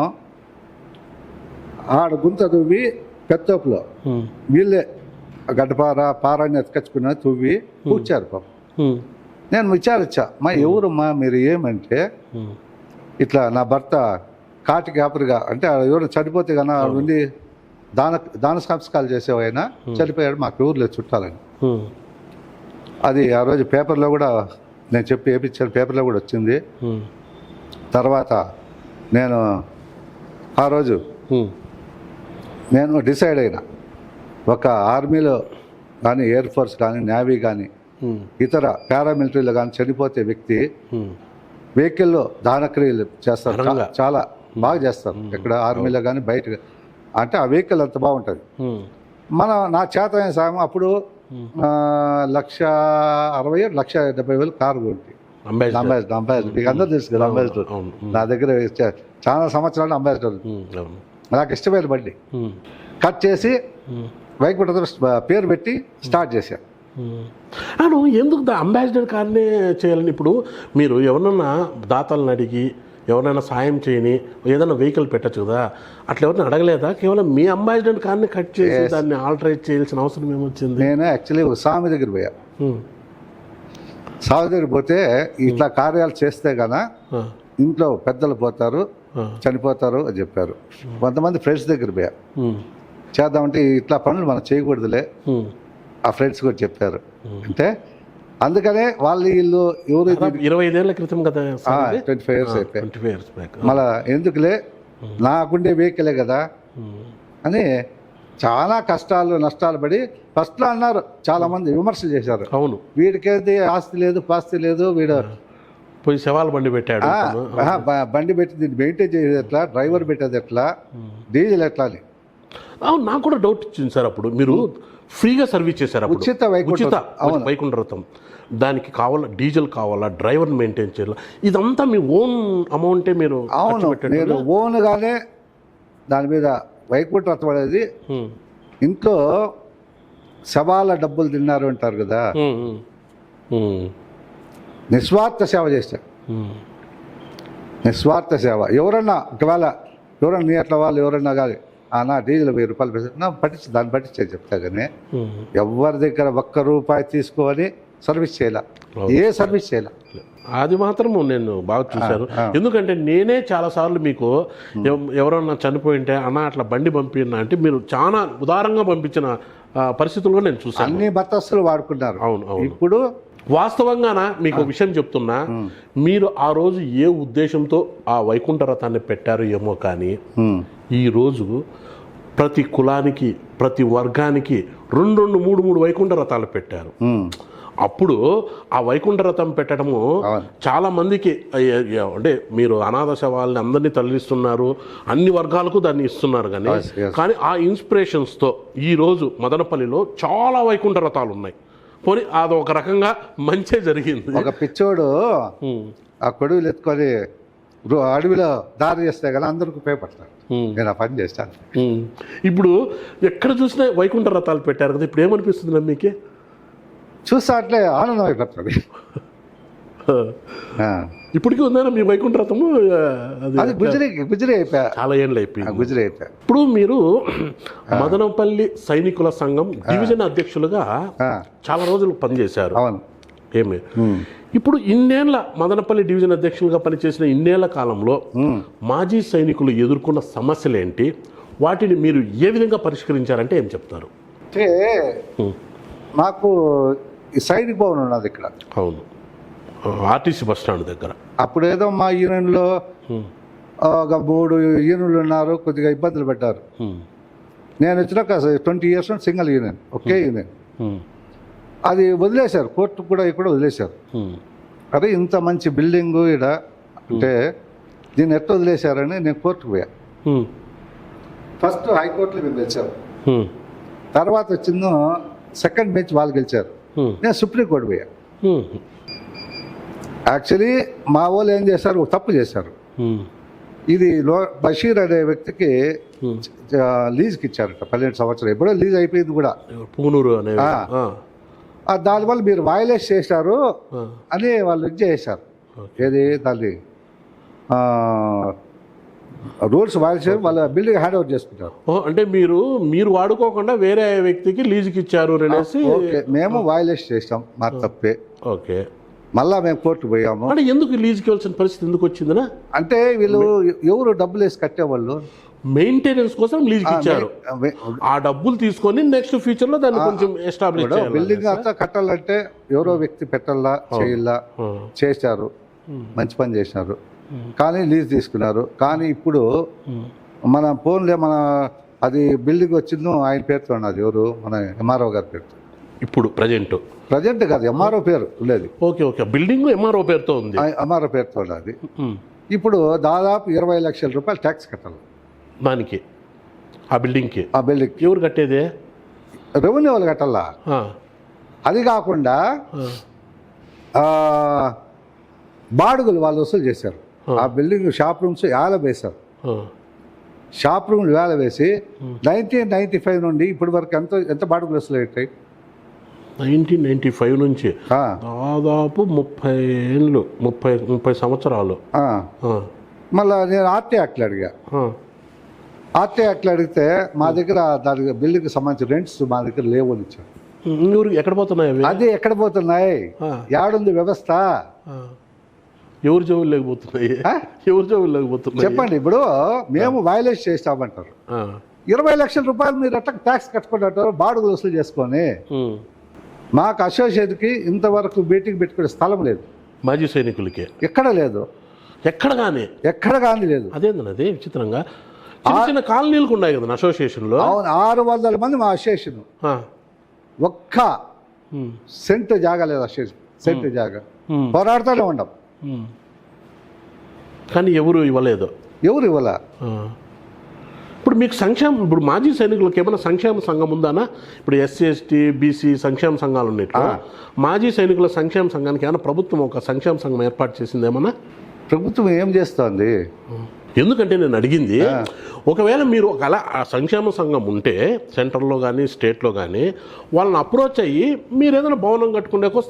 ఆడ గుంత తువ్వి పెత్తోపులో వీళ్ళే పారాన్ని ఎత్తుకొచ్చుకున్న తువ్వి కూర్చారు పాపం. నేను విచారించా, మా ఎవరమ్మా మీరు ఏమంటే, ఇట్లా నా భర్త కాటికి ఆపరిగా అంటే ఎవరు చనిపోతే కన్నా ఉండి దాన సంస్కారాలు చేసేవైనా చనిపోయాడు, మాకు ఎవరు లేదు చుట్టాలని. అది ఆ రోజు పేపర్లో కూడా నేను చెప్పి వేయించాను, పేపర్లో కూడా వచ్చింది. తర్వాత నేను ఆ రోజు నేను డిసైడ్ అయినా, ఒక ఆర్మీలో కానీ ఎయిర్ ఫోర్స్ కానీ నేవీ కానీ ఇతర పారామిలిటరీలో కానీ చనిపోతే వ్యక్తి వెహికల్లో దానక్రియలు చేస్తారు, చాలా బాగా చేస్తారు. ఇక్కడ ఆర్మీలో కానీ బయట, అంటే ఆ వెహికల్ అంత బాగుంటుంది. నా చేతనైన సాయం అప్పుడు 1,60,000 1,70,000 కారు ఉంది, అంబాసిడర్. మీకు అందరూ తెలుసు కదా అంబాసిడర్, నా దగ్గర చాలా సంవత్సరాలు అంబాసిడర్. నాకు ఇష్టమైన బండి కట్ చేసి వైకుంఠ పేరు పెట్టి స్టార్ట్ చేశాను. ఎందుకు అంబాసిడర్ కార్నే చేయాలని? ఇప్పుడు మీరు ఎవరన్నా దాతలను అడిగి ఎవరైనా సాయం చేయని ఏదైనా వెహికల్ పెట్టచ్చు కదా, అట్లా ఎవరైనా అడగలేదా? కేవలం మీ అంబాసిడర్ కార్ని కట్ చేసి దాన్ని ఆల్టరేట్ చేయాల్సిన అవసరం ఏమొచ్చింది? నేను యాక్చువల్లీ ఒక స్వామి దగ్గర పోయా, స్వామి దగ్గర పోతే ఇట్లా కార్యాలు చేస్తే కన్నా ఇంట్లో పెద్దలు పోతారు, చనిపోతారు అని చెప్పారు. కొంతమంది ఫ్రెండ్స్ దగ్గర పోయా చేద్దామంటే ఇట్లా పనులు మనం చేయకూడదులే, ఆ ఫ్రెండ్స్ కూడా చెప్పారు. అంటే అందుకనే వాళ్ళు వీళ్ళు ఎవరు 25 ఏళ్ల క్రితం కదా, 25 years అయిపోయాయి. 25 years back. మళ్ళా ఎందుకులే, నాకుండే వెహికలే కదా అని చాలా కష్టాలు నష్టాలు పడి ఫస్ట్లో అన్నారు, చాలా మంది విమర్శలు చేశారు. అవును, వీడికేది ఆస్తి లేదు పాస్తి లేదు, వీడు పోయి శవాల బండి పెట్టాడు. బండి పెట్టి దీన్ని మెయింటైన్ చేసేది ఎట్లా, డ్రైవర్ పెట్టేది ఎట్లా, డీజిల్ ఎట్లా అని. అవును, నాకు కూడా డౌట్ ఇచ్చింది సార్. అప్పుడు మీరు ఫ్రీగా సర్వీస్ చేశారు, అప్పుడు ఉచిత వైకుంఠ రథం. దానికి కావాలా డీజిల్ కావాలా, డ్రైవర్ మెయింటైన్ చేయాలా, ఇదంతా మీ ఓన్ అమౌంటే మీరు? అవును, నేను ఓన్గానే దాని మీద వైకుంఠ రథం అనేది ఇంట్లో శవాల డబ్బులు తిన్నారు అంటారు కదా, నిస్వార్థ సేవ చేశారు. నిస్వార్థ సేవ. ఎవరన్నా ఒకవేళ ఎవరన్నా నీ అట్లా వాళ్ళు ఎవరన్నా కానీ నా డీజిల్ 1000 రూపాయలు పెట్టి పట్టించి దాన్ని పట్టించే చెప్తా. కానీ ఎవరి దగ్గర ₹1 తీసుకొని సర్వీస్ చేయాల, ఏ సర్వీస్ చేయాల. అది మాత్రం నేను బాగా చూశాను. ఎందుకంటే నేనే చాలాసార్లు మీకు ఎవరన్నా చనిపోయింటే అన్న అట్లా బండి పంపినా అంటే మీరు చాలా ఉదారంగా పంపించిన పరిస్థితుల్లో నేను చూసాను. అన్ని బత్తస్తులు వాడుకున్నారు. అవును అవును. ఇప్పుడు వాస్తవంగానా మీకు విషయం చెప్తున్నా, మీరు ఆ రోజు ఏ ఉద్దేశంతో ఆ వైకుంఠ రథాన్ని పెట్టారు ఏమో, కానీ ఈరోజు ప్రతి కులానికి ప్రతి వర్గానికి 2 3 వైకుంఠ రథాలు పెట్టారు. అప్పుడు ఆ వైకుంఠ రథం పెట్టడము చాలా మందికి అంటే మీరు అనాథ శవాలని అందరినీ తరలిస్తున్నారు, అన్ని వర్గాలకు దాన్ని ఇస్తున్నారు. కానీ ఆ ఇన్స్పిరేషన్స్తో ఈరోజు మదనపల్లిలో చాలా వైకుంఠ రథాలు ఉన్నాయి. పోనీ అది ఒక రకంగా మంచే జరిగింది. ఒక పిచ్చోడు ఆ కొడువులు ఎత్తుకొని అడవిలో దారి చేస్తే కదా అందరికి ఉపయోగపడతారు. నేను ఆ పని చేస్తాను. ఇప్పుడు ఎక్కడ చూసినా వైకుంఠ రథాలు పెట్టారు కదా, ఇప్పుడు ఏమనిపిస్తుంది మీకే? చూస్తా అట్లే ఆనందం అయిపోతుంది. ఇప్పటికీ ఉందా మీ వైకుంఠ రథము? అది గుజరీ అయిపోయా, చాలా ఏళ్ళు అయిపోయింది. గుజరీ అయిపోయా. ఇప్పుడు మీరు మదనపల్లి సైనికుల సంఘం డివిజన్ అధ్యక్షులుగా చాలా రోజులు పనిచేశారు. అవును. ఏమి ఇప్పుడు ఇన్నేళ్ల మదనపల్లి డివిజన్ అధ్యక్షులుగా పనిచేసిన ఇన్నేళ్ల కాలంలో మాజీ సైనికులు ఎదుర్కొన్న సమస్యలు ఏంటి, వాటిని మీరు ఏ విధంగా పరిష్కరించారంటే ఏం చెప్తారు? అంటే నాకు ఈ సైనిక భవన్ ఉన్నది ఇక్కడ. అవును, ఆర్టీసీ బస్ స్టాండ్ దగ్గర. అప్పుడేదో మా యూనియన్లో ఒక 3 యూనియన్లు ఉన్నారు, కొద్దిగా ఇబ్బందులు పెట్టారు. నేను వచ్చినాక 20 years సింగిల్ యూనియన్, ఒకే యూనియన్. అది వదిలేశారు, కోర్టు కూడా ఇక్కడ వదిలేశారు. అరే ఇంత మంచి బిల్డింగు ఇక్కడ అంటే దీన్ని ఎట్లా వదిలేశారని నేను కోర్టుకు పోయా. ఫస్ట్ హైకోర్టులో మేము గెలిచాము, తర్వాత వచ్చిందో సెకండ్ బెంచ్ వాళ్ళు గెలిచారు, నేను సుప్రీంకోర్టు పోయా. యాక్చువల్లీ మా వాళ్ళు ఏం చేశారు, తప్పు చేశారు. ఇది బషీర్ అనే వ్యక్తికి లీజ్కి ఇచ్చారట 12 సంవత్సరాలు. ఎప్పుడో లీజ్ అయిపోయింది కూడా, పూనూరు అనే. దానివల్ల మీరు వైలేట్ చేశారు అని వాళ్ళు ఇది చేశారు. ఏది దాన్ని రూల్స్ వైలేట్ చేసి వాళ్ళ బిల్డింగ్ హ్యాండ్ ఓవర్ చేసుకుంటారు. అంటే మీరు వాడుకోకుండా వేరే వ్యక్తికి లీజుకి ఇచ్చారు అనేసి. మేము వైలేట్ చేసాం, మా తప్పే. ఓకే, మళ్ళా మేము కోర్టు పోయాము. అంటే ఎందుకు లీజుకి ఇవ్వాల్సిన పరిస్థితి ఎందుకు వచ్చిందినా? అంటే వీళ్ళు ఎవరు డబ్బులు వేసి కట్టేవాళ్ళు మెయింటెనెన్స్ కోసం లీజుకి ఇచ్చారు. ఆ డబ్బులు తీసుకొని నెక్స్ట్ ఫ్యూచర్ లో దాన్ని కొంచెం ఎస్టాబ్లిష్ చేయాలి. బిల్డింగ్ అంతా కట్టాలంటే ఎవరో వ్యక్తి పెట్టాలా చేయాలా, చేశారు, మంచి పని చేసినారు. కానీ లీజ్ తీసుకున్నారు. కానీ ఇప్పుడు మన ఫోన్లే మన అది బిల్డింగ్ వచ్చిందో ఆయన పేరుతో ఉన్నది, ఎవరు మన ఎంఆర్ఓ గారి పేరుతో. ఇప్పుడు ప్రజెంట్ కాదు, ఎంఆర్ఓ పేరు ఉండేది. ఓకే ఓకే, బిల్డింగ్ ఎంఆర్ఓ పేరుతో ఉంది, ఎంఆర్ఓ పేరుతో ఉన్నది. ఇప్పుడు దాదాపు 20 లక్షల రూపాయలు ట్యాక్స్ కట్టాలి దానికి, ఆ బిల్డింగ్కి. ఆ బిల్డింగ్ ఎవరు కట్టేదే? రెవెన్యూ వాళ్ళు కట్టాలా. అది కాకుండా బాడుగులు వాళ్ళు వసూలు చేశారు. ఆ బిల్డింగ్ షాప్ రూమ్స్ 50 వేశారు. షాప్ రూమ్లు 50 వేసి 1995 నుండి ఇప్పటి వరకు ఎంత బాడుగులు వసూలు అవుతాయి? 1995 నుంచి దాదాపు 30 ఏళ్ళు, 30 సంవత్సరాలు. మళ్ళీ నేను ఆర్టీ యాక్ట్లు అడిగా. ఆర్టీ యాక్ట్లు అడిగితే మా దగ్గర దానికి బిల్డింగ్కి సంబంధించిన రెంట్స్ మా దగ్గర లేవు అని ఇచ్చారు. ఎక్కడ పోతున్నాయి? అది ఎక్కడ పోతున్నాయి, యాడుంది వ్యవస్థ ఎవరు జోబులు లేకపోతున్నాయి? ఎవరు జోబులు లేకపోతున్నాయి? చెప్పండి. ఇప్పుడు మేము వైలేట్ చేస్తామంటారు, 20 లక్షల రూపాయలు మీరు ఎట్లా ట్యాక్స్ కట్టుకుంటారు బాడుగులు వసూలు చేసుకొని. మాకు అసోసియేట్కి ఇంతవరకు మీటింగ్ పెట్టుకునే స్థలం లేదు, మాజీ సైనికులకి ఎక్కడ లేదు, ఎక్కడ కానీ లేదు. అదేందన్నది విచిత్రంగా చిన్న చిన్న కాలనీలకు ఉన్నాయి కదా అసోసియేషన్లో. అవును, 600 మంది మా అసోసియేషన్. ఒక్క సెంట్ జాగా లేదు అసోసియేషన్, సెంట్ జాగా. పోరాడుతూనే ఉండం కానీ ఎవరు ఇవ్వలేదు. ఎవరు ఇవ్వాల? ఇప్పుడు మీకు ఇప్పుడు మాజీ సైనికులకు ఏమైనా సంక్షేమ సంఘం ఉందానా? ఇప్పుడు ఎస్సీ ఎస్టీ బీసీ సంక్షేమ సంఘాలు ఉన్నట్టు మాజీ సైనికుల సంక్షేమ సంఘానికి ఏమైనా ప్రభుత్వం ఒక సంక్షేమ సంఘం ఏర్పాటు చేసింది ఏమన్నా? ప్రభుత్వం ఏం చేస్తోంది? ఎందుకంటే నేను అడిగింది, ఒకవేళ మీరు ఒకవేళ ఆ సంక్షేమ సంఘం ఉంటే సెంటర్లో కానీ స్టేట్లో కానీ వాళ్ళని అప్రోచ్ అయ్యి మీరు ఏదైనా భవనం కట్టుకునేకో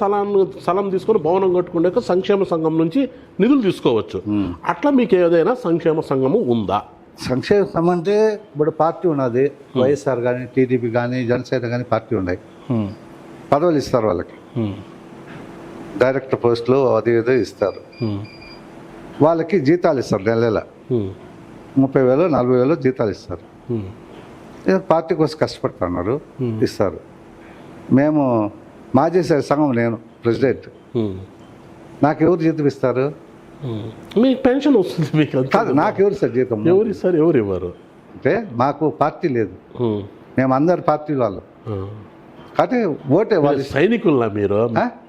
స్థలం తీసుకొని భవనం కట్టుకునేకో సంక్షేమ సంఘం నుంచి నిధులు తీసుకోవచ్చు. అట్లా మీకు ఏదైనా సంక్షేమ సంఘము ఉందా? సంక్షేమ సంఘం అంటే ఇప్పుడు పార్టీ ఉన్నది, వైఎస్ఆర్ కానీ టీడీపీ కానీ జనసేన కానీ పార్టీ ఉన్నాయి, పదవులు ఇస్తారు వాళ్ళకి, డైరెక్టర్ పోస్టులు అది ఏదో ఇస్తారు, వాళ్ళకి జీతాలు ఇస్తారు, నెల 30,000 40,000 జీతాలు ఇస్తారు. పార్టీ కోసం కష్టపడుతున్నారు, ఇస్తారు. మేము మాజీ సంఘం, నేను ప్రెసిడెంట్, నాకు ఎవరు జీతం ఇస్తారు? మీకు పెన్షన్ వస్తుంది మీకు కాదు, నాకు ఎవరు సార్ జీతం? ఎవరు ఇస్తారు? ఎవరు ఇవ్వరు అంటే మాకు పార్టీ లేదు, మేము అందరు పార్టీ వాళ్ళు. అంటే ఓటే వాళ్ళు సైనికుల్లా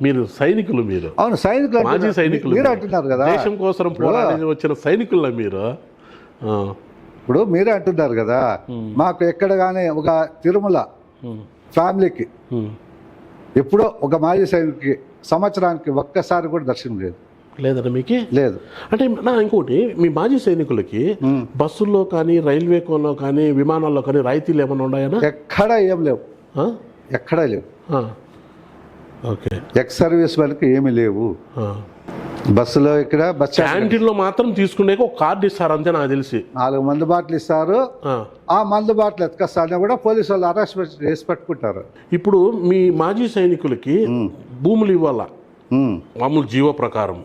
మీరు సైనికులు మీరు. అవును, సైనికులు, మాజీ సైనికులు మీరు అంటున్నారు కదా, దేశం కోసం పోరాడి వచ్చిన సైనికుల్లా మీరు. ఇప్పుడు మీరే అంటున్నారు కదా, మాకు ఎక్కడ కానీ ఒక తిరుమల ఫ్యామిలీకి ఎప్పుడో ఒక మాజీ సైనికుకి సంవత్సరానికి ఒక్కసారి కూడా దర్శనం లేదు. లేదండి మీకు? లేదు. అంటే ఇంకోటి, మీ మాజీ సైనికులకి బస్సుల్లో కానీ రైల్వేలో కానీ విమానాల్లో కానీ రాయితీలు ఏమైనా ఉన్నాయా? ఎక్కడా ఏం లేవు, ఎక్కడా లేవు. ఓకే. ఎక్స్ సర్వీస్ వాళ్ళకి ఏమీ లేవు. బస్సులో ఇక్కడ బస్ క్యాంటీన్లో మాత్రం తీసుకునే ఒక కార్డు ఇస్తారు అంతే నాకు తెలిసి. 4 మందు బాటలు ఇస్తారు, ఆ మందు బాటలు ఎత్తుకొస్తానే కూడా పోలీసు వాళ్ళు అరెస్ట్ చేసి పట్టుకుంటారు. ఇప్పుడు మీ మాజీ సైనికులకి భూములు ఇవ్వాలా, మామూలు జీవో ప్రకారం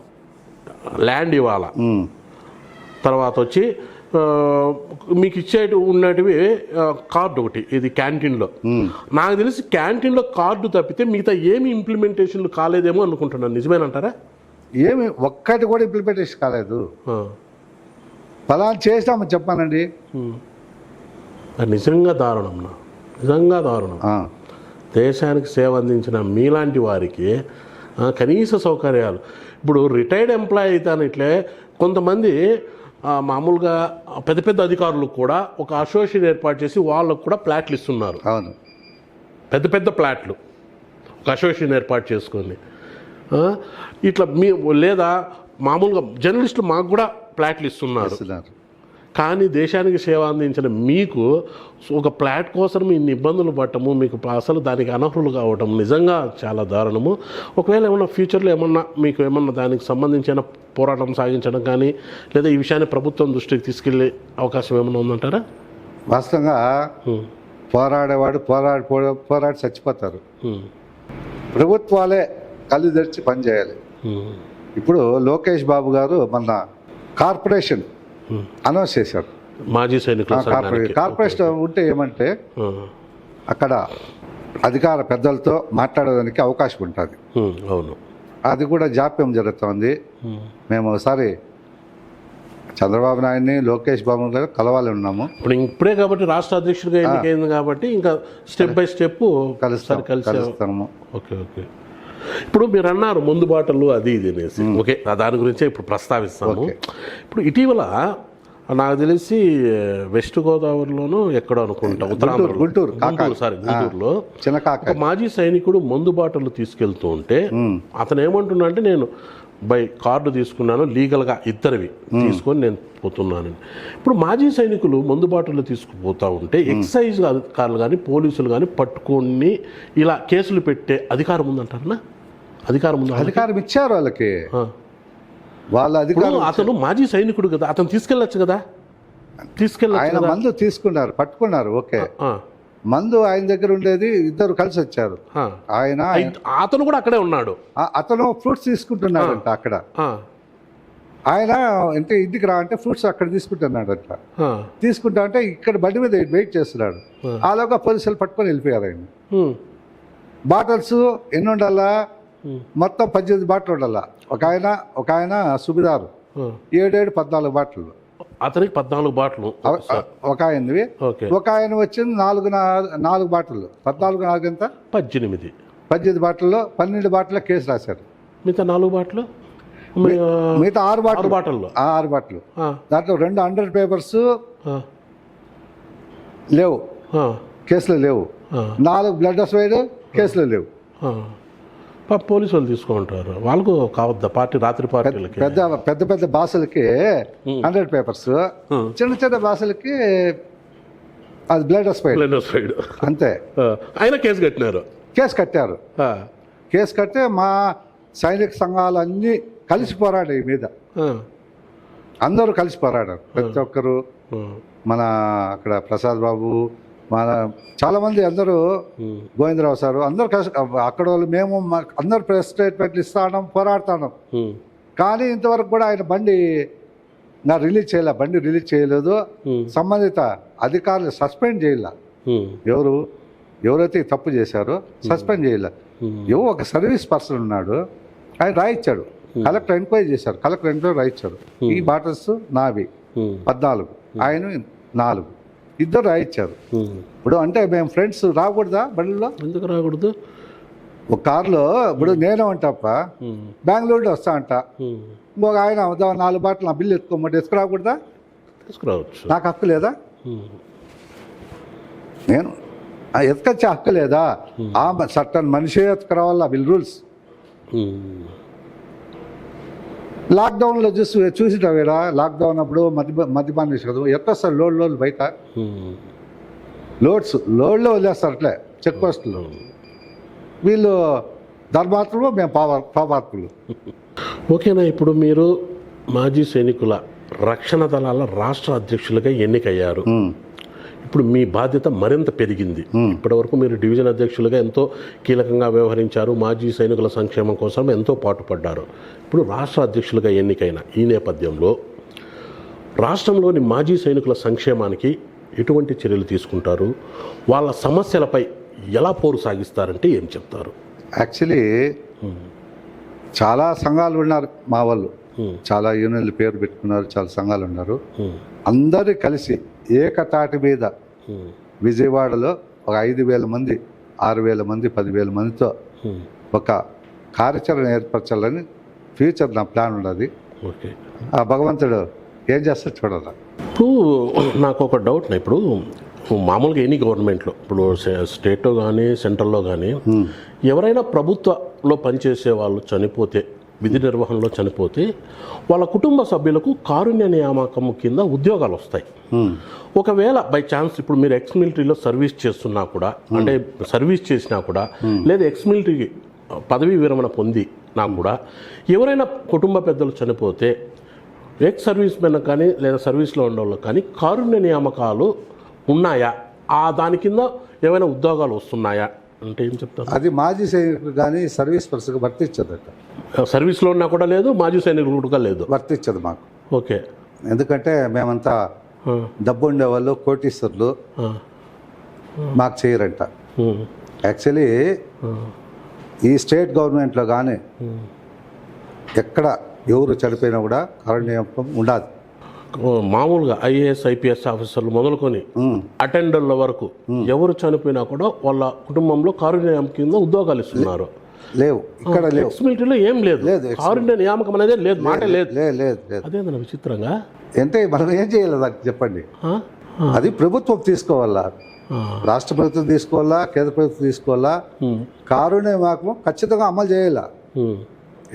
ల్యాండ్ ఇవ్వాలా, తర్వాత వచ్చి మీకు ఇచ్చేటి ఉన్నటివి కార్డు ఒకటి, ఇది క్యాంటీన్లో. నాకు తెలిసి క్యాంటీన్లో కార్డు తప్పితే మిగతా ఏమి ఇంప్లిమెంటేషన్లు కాలేదేమో అనుకుంటున్నాను. నిజమేనంటారా? ఏమి ఒక్కటి కూడా ఇంప్లిమెంటేషన్ కాలేదు. ఫలానా చేసినామని చెప్పానండి. నిజంగా దారుణం, నిజంగా దారుణం. దేశానికి సేవ అందించిన మీలాంటి వారికి కనీస సౌకర్యాలు, ఇప్పుడు రిటైర్డ్ ఎంప్లాయీ అయితే ఇట్లే కొంతమంది మామూలుగా పెద్ద పెద్ద అధికారులు కూడా ఒక అసోసియేషన్ ఏర్పాటు చేసి వాళ్ళకు కూడా ప్లాట్లు ఇస్తున్నారు. అవును, పెద్ద పెద్ద ప్లాట్లు ఒక అసోసియేషన్ ఏర్పాటు చేసుకొని ఇట్లా లేదా మామూలుగా జర్నలిస్టులు మాకు కూడా ప్లాట్లు ఇస్తున్నారు. కానీ దేశానికి సేవ అందించిన మీకు ఒక ప్లాట్ కోసం ఇన్ని ఇబ్బందులు పడటము, మీకు అసలు దానికి అనర్హులు కావటం నిజంగా చాలా దారుణము. ఒకవేళ ఏమన్నా ఫ్యూచర్లో ఏమన్నా మీకు ఏమన్నా దానికి సంబంధించిన పోరాటం సాగించడం కానీ లేదా ఈ విషయాన్ని ప్రభుత్వం దృష్టికి తీసుకెళ్లే అవకాశం ఏమన్నా ఉందంటారా? వాస్తవంగా పోరాడేవాడు పోరాడి చచ్చిపోతారు. ప్రభుత్వాలే కళ్ళు తెరిచి పనిచేయాలి. ఇప్పుడు లోకేష్ బాబు గారు మన కార్పొరేషన్ అనౌన్స్ చేశారు. మాజీ సైనికులు కార్పొరేషన్ ఉంటే ఏమంటే అక్కడ అధికార పెద్దలతో మాట్లాడడానికి అవకాశం ఉంటుంది. అవును, అది కూడా జాప్యం జరుగుతుంది. మేము ఒకసారి చంద్రబాబు నాయుడిని లోకేష్ బాబు గారు కలవాలి ఉన్నాము. ఇప్పుడే కాబట్టి రాష్ట్ర అధ్యక్షుడిగా ఎన్నికైంది కాబట్టి ఇంకా స్టెప్ బై స్టెప్ కలుస్తాము. Okay okay. ఇప్పుడు మీరు అన్నారు ముందు బాటలు అది ఇది అనేసి, ఓకే దాని గురించే ఇప్పుడు ప్రస్తావిస్తాము. ఇప్పుడు ఇటీవల నాకు తెలిసి వెస్ట్ గోదావరిలోనూ ఎక్కడో అనుకుంటా గుంటూరులో మాజీ సైనికుడు మందు బాటలు తీసుకెళ్తూ ఉంటే అతను ఏమంటున్నా అంటే నేను కార్డు తీసుకున్నాను లీగల్గా ఇద్దరివి తీసుకొని నేను పోతున్నాను. ఇప్పుడు మాజీ సైనికులు మందు బాటలు తీసుకుపోతూ ఉంటే ఎక్సైజ్ అధికారులు కానీ పోలీసులు కానీ పట్టుకొని ఇలా కేసులు పెట్టే అధికారం ఉందంటారా? అధికారం ఇచ్చారు వాళ్ళకి, వాళ్ళ అధికారం. అతను మాజీ సైనికుడు కదా, అతను తీసుకెళ్ళచ్చు కదా. ఆయన మందు తీసుకున్నారు, పట్టుకున్నారు. ఓకే, మందు ఆయన దగ్గర ఉండేది, ఇద్దరు కలిసి వచ్చారు. అతను కూడా అక్కడే ఉన్నాడు. అతను ఫ్రూట్స్ తీసుకుంటున్నాడంట అక్కడ. ఆయన అంటే ఇంటికి రా అంటే ఫ్రూట్స్ అక్కడ తీసుకుంటున్నాడు అట్లా తీసుకుంటా అంటే ఇక్కడ బండి మీద వెయిట్ చేస్తున్నాడు. అలాగా పోలీసులు పట్టుకొని వెళ్ళిపోయారు ఆయన. బాటిల్స్ ఎన్ని ఉండాలా? మొత్తం 18 బాటిల్ ఉండాలా. ఒక ఆయన సుబిదారు 14 బాటిల్, అతనికి 14 బాటిల్ ఒక ఆయనవి. ఒక ఆయన వచ్చింది 4 బాటిల్. 14 4 ఎంత? 18 బాటిల్లో 12 బాటిల్లో కేసు రాశారు. మిగతా 4 బాటిల్ మిగతా 6 బాటిల్ 6 బాటిల్ దాంట్లో 2 100 పేపర్స్ లేవు, కేసులో లేవు. 4 బ్లడ్ అసైడ్ కేసులో లేవు. పోలీసు వాళ్ళు తీసుకుంటారు. వాళ్ళకు కావద్దా పార్టీ రాత్రి పార్టీలకి? పెద్ద పెద్ద భాషలకి 100 పేపర్స్, చిన్న భాషలకి అది బ్లడ్ అసైడ్ అంతే. ఆయన కేసు కట్టారు. కేసు కట్టే మా సైనిక సంఘాలన్నీ కలిసి పోరాడాయి మీద. అందరూ కలిసి పోరాడారు. ప్రతి ఒక్కరు, మన అక్కడ ప్రసాద్ బాబు, మన చాలామంది, అందరూ గోవిందరావు సారు, అందరూ కలిసి అక్కడ వాళ్ళు, మేము అందరూ ప్రెస్ స్టేట్మెంట్లు ఇస్తాం, పోరాడుతున్నాం. కానీ ఇంతవరకు కూడా ఆయన బండి రిలీజ్ చేయలేదు. సంబంధిత అధికారులు సస్పెండ్ చేయలే. ఎవరైతే తప్పు చేశారో సస్పెండ్ చేయలే. ఒక సర్వీస్ పర్సన్ ఉన్నాడు, ఆయన రాయిచ్చాడు. కలెక్టర్ ఎంక్వైరీ చేశారు. కలెక్టర్ ఎంక్వైరీ రాయిచ్చాడు. ఈ బాటిల్స్ నావి 14, ఆయన 4, ఇద్దరు రాయిచ్చారు. ఇప్పుడు అంటే మేము ఫ్రెండ్స్ రాకూడదా బండిలో? ఎందుకు రాకూడదు? ఒక కారులో ఇప్పుడు నేనే ఉంటాప్ప, బెంగళూరులో వస్తా అంట, ఇంకొక ఆయన 4 బాటిల్ నా బిల్లు ఎత్తుకోమంటే ఎత్తుకురాకూడదా? తీసుకురావచ్చు. నాకు హక్కు లేదా? నేను ఎత్తుకొచ్చే హక్కు లేదా? ఆ సర్టన్ మనిషే ఎత్తుకురావాల బిల్ రూల్స్. లాక్డౌన్లో చూసిటావేడా? లాక్డౌన్ అప్పుడు మద్యపానం వేసుకోదు. ఎట్లా వస్తారు లోడ్లు బయట? లోడ్లో వదిలేస్తారు అట్లే చెక్ పోస్టులు. వీళ్ళు ధర్మాత్రులు, మేము పాపాత్రులు. ఓకేనా? ఇప్పుడు మీరు మాజీ సైనికుల రక్షణ దళాల రాష్ట్ర అధ్యక్షులుగా ఎన్నికయ్యారు. ఇప్పుడు మీ బాధ్యత మరింత పెరిగింది. ఇప్పటివరకు మీరు డివిజన్ అధ్యక్షులుగా ఎంతో కీలకంగా వ్యవహరించారు. మాజీ సైనికుల సంక్షేమం కోసం ఎంతో పాటుపడ్డారు. ఇప్పుడు రాష్ట్ర అధ్యక్షులుగా ఎన్నికైన ఈ నేపథ్యంలో రాష్ట్రంలోని మాజీ సైనికుల సంక్షేమానికి ఎటువంటి చర్యలు తీసుకుంటారు? వాళ్ళ సమస్యలపై ఎలా పోరు సాగిస్తారంటే ఏం చెప్తారు? యాక్చువల్లీ చాలా సంఘాలు ఉన్నారు మా వాళ్ళు, చాలా యూనియన్లు పేరు పెట్టుకున్నారు, చాలా సంఘాలు ఉన్నారు. అందరూ కలిసి ఏకతాటి మీద విజయవాడలో ఒక 5,000 మంది, 6,000 మంది, 10,000 మందితో ఒక కార్యాచరణ ఏర్పరచాలని ఫ్యూచర్ నా ప్లాన్ ఉన్నది. ఓకే, ఆ భగవంతుడు ఏం చేస్తా చూడాలి. ఇప్పుడు నాకు ఒక డౌట్. ఇప్పుడు మామూలుగా ఎనీ గవర్నమెంట్లో, ఇప్పుడు స్టేట్లో కానీ సెంట్రల్లో కానీ ఎవరైనా ప్రభుత్వంలో పనిచేసే వాళ్ళు చనిపోతే, విధి నిర్వహణలో చనిపోతే, వాళ్ళ కుటుంబ సభ్యులకు కారుణ్య నియామకం కింద ఉద్యోగాలు వస్తాయి. ఒకవేళ బై ఛాన్స్ ఇప్పుడు మీరు ఎక్స్ మిలిటరీలో సర్వీస్ చేస్తున్నా కూడా, అంటే సర్వీస్ చేసినా కూడా, లేదా ఎక్స్ మిలిటరీ పదవీ విరమణ పొందినా కూడా, ఎవరైనా కుటుంబ పెద్దలు చనిపోతే ఎక్స్ సర్వీస్ మెన్ కానీ లేదా సర్వీస్లో ఉన్న వాళ్ళకి కానీ కారుణ్య నియామకాలు ఉన్నాయా? దాని కింద ఏమైనా ఉద్యోగాలు వస్తున్నాయా అంటే ఏం చెప్తారు? అది మాజీ సైనికులు కానీ సర్వీస్ పర్సన్కి వర్తించదట. సర్వీస్లో ఉన్నా కూడా లేదు, మాజీ సైనికులు కూడా లేదు, వర్తించదు మాకు. ఓకే, ఎందుకంటే మేమంతా డబ్బు ఉండేవాళ్ళు, కోటీశ్వర్లు, మాకు చేయరంట. యాక్చువల్లీ ఈ స్టేట్ గవర్నమెంట్లో కానీ ఎక్కడ ఎవరు చనిపోయినా కూడా కారుణ్యం ఉండాలి. మామూలుగా ఐఏఎస్ ఐపీఎస్ ఆఫీసర్లు మొదలుకొని అటెండర్ల వరకు ఎవరు చనిపోయినా కూడా వాళ్ళ కుటుంబంలో కారుణ్య నియామకం కింద ఉద్యోగాలు ఇస్తున్నారు. లేవు, ఇక్కడ లేవు. ఎక్స్ మిలిటరీలో ఏం లేదు, కారుణ్య నియామకం అనేది లేదు, మాట లేదు. అదేందన్న విచిత్రంగా. అంటే మనం ఏం చేయాలి దానికి చెప్పండి? అది ప్రభుత్వం తీసుకోవాలా, రాష్ట్ర ప్రభుత్వం తీసుకోవాలా, కేంద్ర ప్రభుత్వం తీసుకోవాలా. కారుణ్య నియామకం ఖచ్చితంగా అమలు చేయాలా.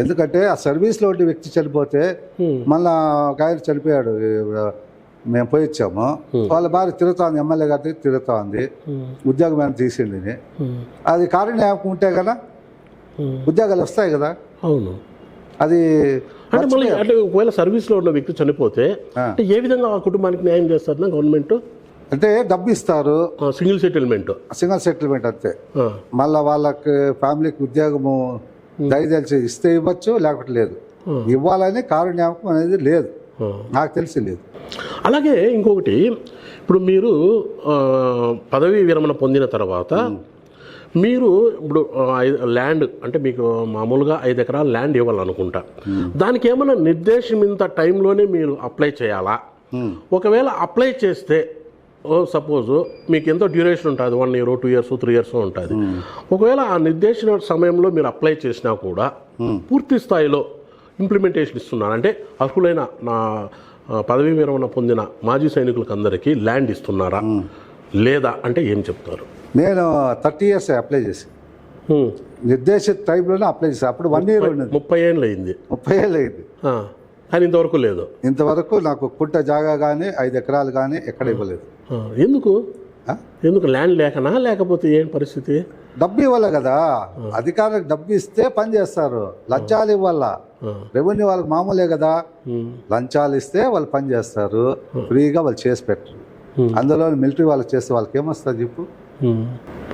ఎందుకంటే ఆ సర్వీస్లో ఉండే వ్యక్తి చనిపోతే, మళ్ళా ఒక ఆయన చనిపోయాడు, మేము పోయి వచ్చాము, వాళ్ళ భార్య తిరుగుతా ఉంది, ఎమ్మెల్యే గారి తిరుగుతా ఉంది, ఉద్యోగం ఏమైనా తీసిండి. అది కారుణ్య నియామకం ఉంటే కదా ఉద్యోగాలు వస్తాయి కదా. అవును. అది అంటే మళ్ళీ అంటే ఒకవేళ సర్వీస్లో ఉన్న వ్యక్తి చనిపోతే ఏ విధంగా ఆ కుటుంబానికి న్యాయం చేస్తారు గవర్నమెంట్? అంటే డబ్బు ఇస్తారు, సింగిల్ సెటిల్మెంట్ అంతే. మళ్ళీ వాళ్ళకి ఫ్యామిలీకి ఉద్యోగము దయచేసి ఇస్తే ఇవ్వచ్చు, లేకపోతే లేదు. ఇవ్వాలని కారుణ్యామకం అనేది లేదు, నాకు తెలిసి లేదు. అలాగే ఇంకొకటి, ఇప్పుడు మీరు పదవీ విరమణ పొందిన తర్వాత మీరు ఇప్పుడు ల్యాండ్ అంటే మీకు మామూలుగా 5 ఎకరాల ల్యాండ్ ఇవ్వాలనుకుంటా, దానికి ఏమైనా నిర్దేశం ఇంత టైంలోనే మీరు అప్లై చేయాలా? ఒకవేళ అప్లై చేస్తే సపోజ్ మీకు ఎంతో డ్యూరేషన్ ఉంటుంది, 1 year 2 years 3 years ఉంటుంది. ఒకవేళ ఆ నిర్దేశించిన సమయంలో మీరు అప్లై చేసినా కూడా పూర్తి స్థాయిలో ఇంప్లిమెంటేషన్ ఇస్తున్నారు అంటే అర్హులైన నా పదవీ విరమణ పొందిన మాజీ సైనికులకు అందరికీ ల్యాండ్ ఇస్తున్నారా లేదా అంటే ఏం చెప్తారు? నేను 30 years అప్లై చేసి నిర్దేశిత టైంలోనే అప్లై చేశాను. అప్పుడు 1 year ఉన్నది, 30 ఏళ్ళు అయింది. 30 ఏళ్ళు అయింది కానీ ఇంతవరకు లేదు. ఇంతవరకు నాకు కుంట జాగా కానీ 5 ఎకరాలు కానీ ఎక్కడ ఇవ్వలేదు. ఎందుకు ల్యాండ్ లేకనా లేకపోతే ఏం పరిస్థితి? డబ్బు ఇవ్వాలి కదా, అధికారులకు డబ్బు ఇస్తే పని చేస్తారు. లంచాలు ఇవ్వాలా, రెవెన్యూ వాళ్ళకి మామూలే కదా, లంచాలు ఇస్తే వాళ్ళు పని చేస్తారు, ఫ్రీగా వాళ్ళు చేసి పెట్టరు. అందులో మిలిటరీ వాళ్ళకి చేస్తే వాళ్ళకి ఏమొస్తుంది చెప్పు?